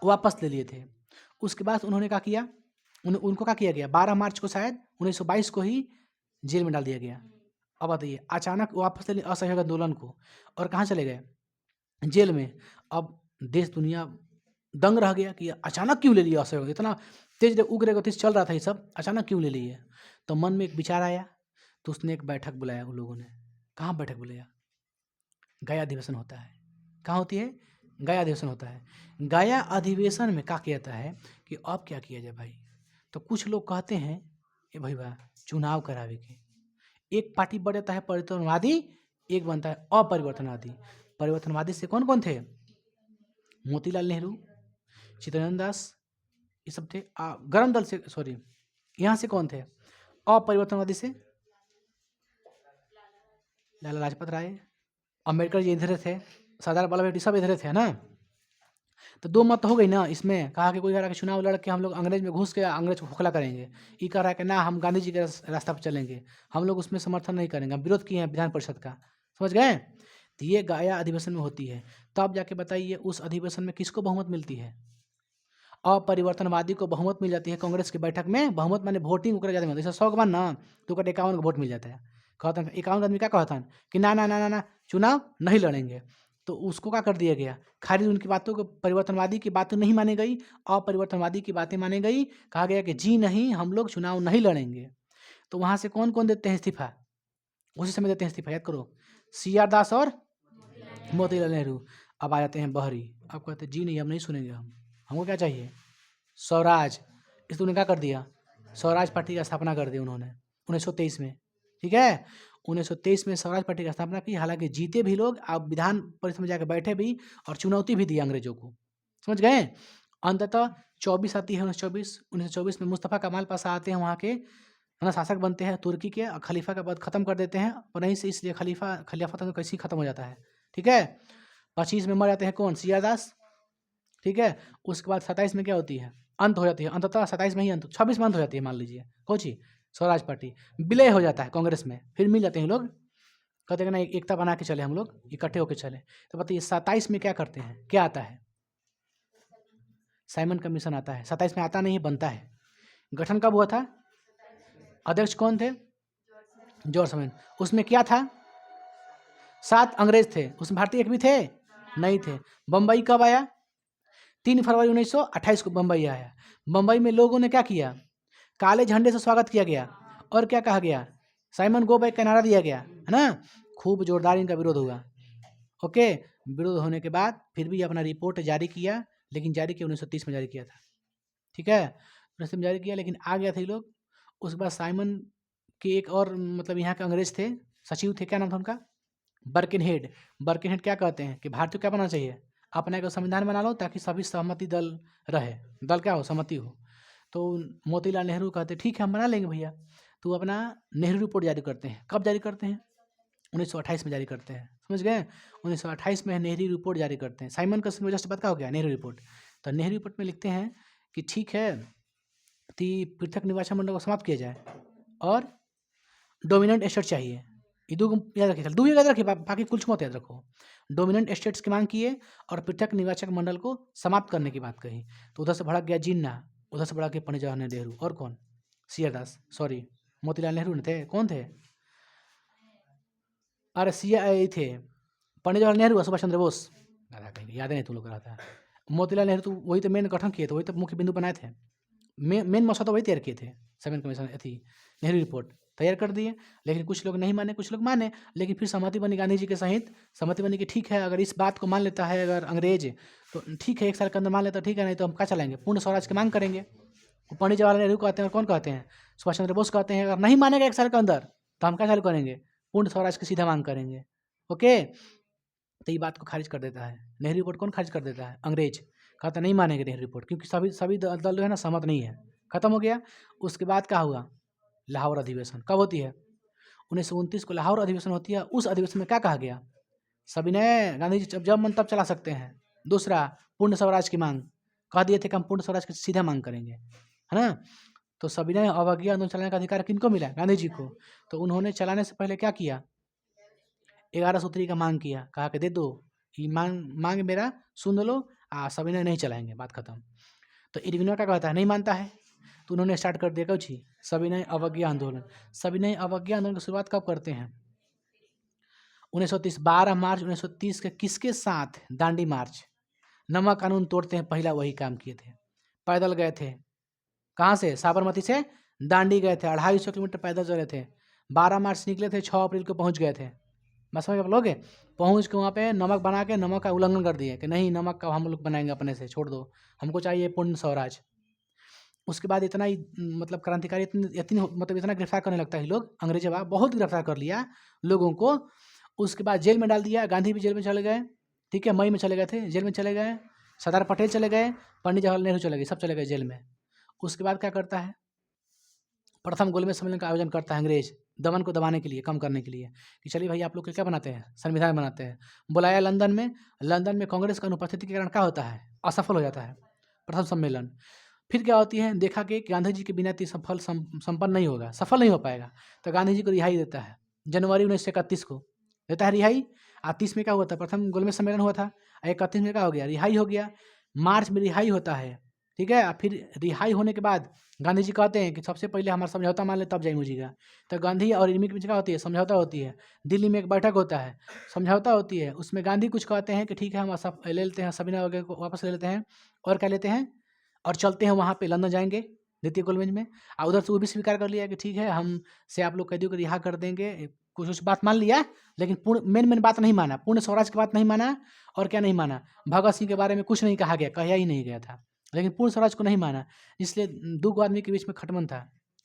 वापस ले लिए थे। उसके बाद उन्होंने क्या किया? उनको क्या किया गया? 12 मार्च को शायद 1922 को ही जेल में डाल दिया गया। अब बताइए अचानक वापस ले लिए असहयोग आंदोलन को और कहाँ चले गए? जेल में। अब देश दुनिया दंग रह गया कि अचानक क्यों ले लिया असहयोग, इतना तेज उग्र गति चल रहा था ये सब, अचानक क्यों ले लिए? तो मन में एक विचार आया, तो उसने एक बैठक बुलाया उन लोगों ने। कहाँ बैठक बुलाया? गया अधिवेशन होता है। कहाँ होती है? गया अधिवेशन होता है। गया अधिवेशन में क्या किया जाता है कि अब क्या किया जाए भाई? तो कुछ लोग कहते हैं कि भाई वाह चुनाव करावे के। एक पार्टी बढ़ जाता है परिवर्तनवादी, एक बनता है अपरिवर्तनवादी। परिवर्तनवादी से कौन कौन थे? मोतीलाल नेहरू, चित्तरंजन दास, ये सब थे। गरम दल से, सॉरी, यहाँ से कौन थे? अपरिवर्तनवादी से लाला लाजपत राय, अम्बेडकर जी इधर थे, सरदार वल्लभ भाई सब इधर थे, है ना। तो दो मत हो गई ना इसमें। कहा कि कोई कह रहा है कि चुनाव लड़ के हम लोग अंग्रेज में घुस के अंग्रेज को खोखला करेंगे, ये कह रहा है कि ना हम गांधी जी के रास्ता पर चलेंगे, हम लोग उसमें समर्थन नहीं करेंगे, हम विरोध किए हैं विधान परिषद का, समझ गए। तो ये गया अधिवेशन में होती है। तो आप जाके बताइए उस अधिवेशन में किसको बहुमत मिलती है? अपरिवर्तनवादी को बहुमत मिल जाती है। कांग्रेस की बैठक में बहुमत माने वोटिंग ज़्यादा मिलती है। 100 के बाद ना तो 51 वोट मिल जाता है। कहते हैं 51 आदमी क्या कहता है कि ना ना ना ना ना चुनाव नहीं लड़ेंगे। तो उसको क्या कर दिया गया? खारिज, उनकी बातों को, परिवर्तनवादी की बातें नहीं मानी गई, अपरिवर्तनवादी की बातें मानी गई। कहा गया कि जी नहीं, हम लोग चुनाव नहीं लड़ेंगे। तो वहाँ से कौन कौन देते हैं इस्तीफा? उसी समय देते हैं इस्तीफा, याद करो, CR दास और मोतीलाल नेहरू। अब आ जाते हैं बहरी। अब कहते हैं जी नहीं, हम नहीं सुनेंगे, हमको क्या चाहिए? स्वराज। इसलिए उन्होंने क्या कर दिया? स्वराज पार्टी की स्थापना कर दी उन्होंने 1923 में, ठीक है। 1923 में स्वराज पार्टी की स्थापना की। हालांकि जीते भी लोग, आप विधान परिषद में जाकर बैठे भी और चुनौती भी दी अंग्रेजों को, समझ गए। अंततः 24 आती है 1924 में मुस्तफ़ा कमाल पाशा आते हैं, वहाँ के है ना शासक बनते हैं तुर्की के। खलीफा का पद खत्म कर देते हैं और नहीं से, इसलिए खिलाफत तो कैसे ही खत्म हो जाता है, ठीक है। 25 में मर जाते हैं कौन? CR दास, ठीक है। उसके बाद 27 में क्या होती है? अंत हो जाती है। अंततः 27 में ही अंत, 26 में अंत हो जाती है, मान लीजिए कौन सी? स्वराज पार्टी विलय हो जाता है कांग्रेस में। फिर मिल जाते हैं लोग, कहते हैं ना एकता बना के चले, हम लोग इकट्ठे होकर चले। तो बताइए 27 में क्या करते हैं? क्या आता है? साइमन कमीशन आता है। 27 में आता नहीं, बनता है। गठन कब हुआ था? अध्यक्ष कौन थे? George Simon. उसमें क्या था? 7 अंग्रेज थे, उसमें भारतीय एक भी थे नहीं थे। बम्बई कब आया? 3 फरवरी 1928 को बम्बई आया। बम्बई में लोगों ने क्या किया? काले झंडे से स्वागत किया गया और क्या कहा गया? साइमन गो बैक का नारा दिया गया, है ना। खूब जोरदार इनका विरोध हुआ। ओके, विरोध होने के बाद फिर भी अपना रिपोर्ट जारी किया, लेकिन जारी किया 1930 में जारी किया था, ठीक है। 1930 में जारी किया, लेकिन आ गया थे लोग। उसके बाद साइमन के एक और मतलब यहाँ के अंग्रेज थे, सचिव थे, क्या नाम था उनका? बर्किनहेड। बर्किनहेड क्या कहते हैं कि भारत को क्या बनाना चाहिए? अपना एक संविधान बना लो ताकि सभी सहमति दल रहे, दल क्या हो? सहमति हो। तो मोतीलाल नेहरू कहते ठीक है हम बना लेंगे भैया। तो अपना नेहरू रिपोर्ट जारी करते हैं। कब जारी करते हैं? 1928 में जारी करते हैं, समझ गए। 1928 में नेहरू रिपोर्ट जारी करते हैं। साइमन का वजह से बात क्या हो गया? नेहरू रिपोर्ट। तो नेहरू रिपोर्ट में लिखते हैं कि ठीक है कि पृथक निर्वाचन मंडल को समाप्त किया जाए और डोमिनेंट स्टेट चाहिए। ये दो याद रखिए, दो याद रखिए, बाकी कुछ मत याद रखो। डोमिनेंट स्टेट्स की मांग किए और पृथक निर्वाचक मंडल को समाप्त करने की बात कही। तो उधर से भड़क गया जिन्ना, उधर से भड़क गया पंडित जवाहरलाल नेहरू, और कौन? CR दास, सॉरी मोतीलाल नेहरू ने थे, कौन थे? अरे सी थे पंडित जवाहरलाल नेहरू और सुभाष चंद्र बोस। याद नहीं तुम लोग रहा था। मोतीलाल नेहरू तो वही तो मेन गठन किए थे, वही तो मुख्य बिंदु बनाए थे, मेन मसौदा वही तैयार किए थे। 7 कमीशन थी नेहरू रिपोर्ट तैयार कर दिए, लेकिन कुछ लोग नहीं माने, कुछ लोग माने, लेकिन फिर सहमति बनी गांधी जी के सहित। सहमति बनी कि ठीक है, अगर इस बात को मान लेता है अगर अंग्रेज तो ठीक है, 1 साल के अंदर मान लेता ठीक है, नहीं तो हम क्या चलाएंगे, पूर्ण स्वराज की मांग करेंगे। पंडित जवाहरलाल नेहरू कहते हैं और कौन कहते हैं, सुभाष चंद्र बोस कहते हैं, अगर नहीं मानेगा 1 साल के अंदर तो हम क्या चालू करेंगे, पूर्ण स्वराज की सीधा मांग करेंगे। ओके, तो ये बात को खारिज कर देता है। नेहरू रिपोर्ट कौन खारिज कर देता है, अंग्रेज। कहता नहीं मानेंगे नेहरू रिपोर्ट, क्योंकि सभी दल जो है ना सहमत नहीं है। खत्म हो गया। उसके बाद क्या हुआ, लाहौर अधिवेशन कब होती है, 1929 को लाहौर अधिवेशन होती है। उस अधिवेशन में क्या कहा गया, सविनय गांधी जी जब मन तब चला सकते हैं। दूसरा, पूर्ण स्वराज की मांग कह दिए थे कि हम पूर्ण स्वराज की सीधा मांग करेंगे, है ना। तो सविनय अवज्ञा आंदोलन चलाने का अधिकार किनको मिला, गांधी जी को। तो उन्होंने चलाने से पहले क्या किया, 11 सूत्री का मांग किया, कहा कि दे दो ये मांग मेरा सुन लो, सविनय नहीं चलाएंगे, बात खत्म। तो इरविनो क्या कहता है, नहीं मानता है, तो उन्होंने स्टार्ट कर दिया कुछ ही, सविनय अवज्ञा आंदोलन। सविनय अवज्ञा आंदोलन की शुरुआत कब करते हैं, 1930 12 मार्च 1930 के किसके साथ, दांडी मार्च। नमक कानून तोड़ते हैं, पहला वही काम किए थे। पैदल गए थे, कहाँ से, साबरमती से दांडी गए थे, 250 किलोमीटर पैदल चले थे। 12 मार्च निकले थे, 6 अप्रैल को पहुँच गए थे। बस समझ आप लोग, पहुँच के वहाँ पे नमक बना के नमक का उल्लंघन कर दिए कि नहीं, नमक का हम लोग बनाएंगे अपने से, छोड़ दो, हमको चाहिए पूर्ण स्वराज। उसके बाद इतना ही मतलब क्रांतिकारी मतलब इतना गिरफ्तार करने लगता है लोग, अंग्रेजी बहुत गिरफ्तार कर लिया लोगों को। उसके बाद जेल में डाल दिया, गांधी भी जेल में चले गए, ठीक है, मई में चले गए थे, जेल में चले गए। सरदार पटेल चले गए, पंडित जवाहरलाल नेहरू चले गए, सब चले गए जेल में। उसके बाद क्या करता है, प्रथम गोलमेज सम्मेलन का आयोजन करता है अंग्रेज, दमन को दबाने के लिए, कम करने के लिए, कि चलिए भाई आप लोग क्या बनाते हैं, संविधान बनाते हैं। बुलाया लंदन में, लंदन में कांग्रेस का अनुपस्थिति के कारण क्या होता है, असफल हो जाता है प्रथम सम्मेलन। फिर क्या होती है, देखा कि गांधी जी के बिना सफल संपन्न नहीं होगा, सफल नहीं हो पाएगा, तो गांधी जी को रिहाई देता है। जनवरी 1931 को देता है रिहाई। 30 में क्या हुआ था, प्रथम गोलमेज सम्मेलन हुआ था, 31 में क्या हो गया, रिहाई हो गया। मार्च में रिहाई होता है, ठीक है। फिर रिहाई होने के बाद गांधी जी कहते हैं कि सबसे पहले हमारा समझौता मान ले तब जाए मुझीगा। तो गांधी और इनमी के बीच क्या होती है, समझौता होती है। दिल्ली में एक बैठक होता है, समझौता होती है, उसमें गांधी कुछ कहते हैं कि ठीक है हम ले लेते हैं, सविनय वगैरह को वापस ले लेते हैं, और क्या लेते हैं, और चलते हैं वहाँ पे लंदन जाएंगे द्वितीय गोलमेज में। और उधर से वो भी स्वीकार कर लिया कि ठीक है हम से आप लोग कैदियों को रिहा कर देंगे, कुछ बात मान लिया, लेकिन पूर्ण मेन बात नहीं माना, पूर्ण स्वराज की बात नहीं माना। और क्या नहीं माना, भगत सिंह के बारे में कुछ नहीं कहा गया, कहा ही नहीं गया था, लेकिन पूर्ण स्वराज को नहीं माना। इसलिए दो आदमी के बीच में खटमन था,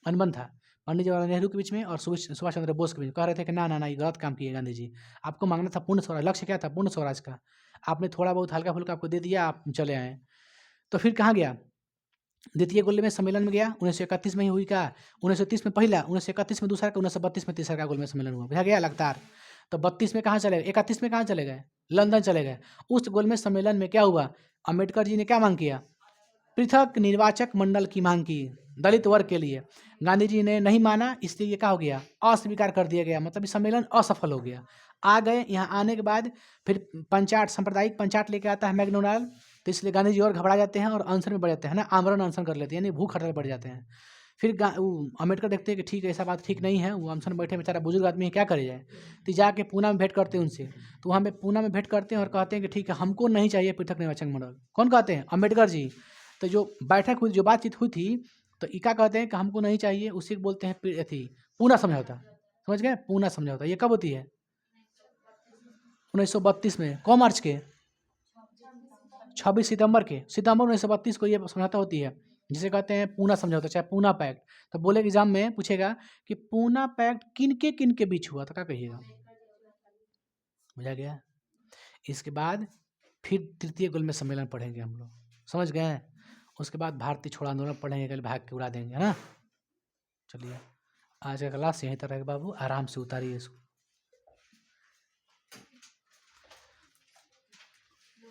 अनबन था, पंडित जवाहरलाल नेहरू के बीच में और सुभाष चंद्र बोस के बीच में। कह रहे थे कि ना ना ना, ये गलत काम किए गांधी जी, आपको मांगना था पूर्ण स्वराज, लक्ष्य क्या था, पूर्ण स्वराज का। आपने थोड़ा बहुत हल्का फुल्का आपको दे दिया, आप चले आए। तो फिर कहाँ गया, द्वितीय गोलमेज सम्मेलन में गया, 1931 में ही हुई का, 1930 में पहला, 1931 में दूसरा का, 1932 में तीसरा का गोलमेज सम्मेलन हुआ, बुझा गया लगातार। तो 32 में कहाँ चले गए, 31 में कहाँ चले गए, लंदन चले गए। उस गोलमेज सम्मेलन में क्या हुआ, अम्बेडकर जी ने क्या मांग किया, पृथक निर्वाचक मंडल की मांग की दलित वर्ग के लिए। गांधी जी ने नहीं माना, इसलिए ये क्या हो गया, अस्वीकार कर दिया गया, मतलब ये सम्मेलन असफल हो गया। आ गए, यहाँ आने के बाद फिर पंचायत, सांप्रदायिक पंचायत लेके आता है मैकडोनाल्ड, तो इसलिए गांधी जी और घबरा जाते हैं और अनशन में बढ़ जाते हैं ना, आमरण अनशन कर लेते हैं, यानी भूख हड़ताल बढ़ जाते हैं। फिर अम्बेडकर देखते हैं कि ठीक है, ऐसा बात ठीक नहीं है, वो अनशन बैठे बेचारा बुजुर्ग आदमी है, क्या करे जाए। तो जाके पूना में भेंट करते हैं उनसे, तो वहाँ पे पूना में भेंट करते हैं और कहते हैं कि ठीक है हमको नहीं चाहिए पृथक निर्वाचक मंडल। कौन कहते हैं, अम्बेडकर जी। तो जो बैठक हुई, जो बातचीत हुई थी, तो इका कहते हैं कि हमको नहीं चाहिए, उसी को बोलते हैं थी पूना समझौता। समझ गए, पूना समझौता ये कब होती है, 1932 में। कौन मार्च के, 26 सितंबर के, सितंबर 1932 को ये समझौता होती है, जिसे कहते हैं पूना समझौता, चाहे पूना पैक्ट। तो बोले एग्जाम में पूछेगा कि पूना पैक्ट किन के बीच हुआ, तो क्या कहिएगा, बुझा गया। इसके बाद फिर तृतीय गोलमेज सम्मेलन पढ़ेंगे हम लोग, समझ गए। उसके बाद भारतीय छोड़ आंदोलन पढ़ेंगे, कल भाग के उड़ा देंगे, है ना। चलिए आज का क्लास यहीं तक रहेगा बाबू, आराम से उतारिए इसको।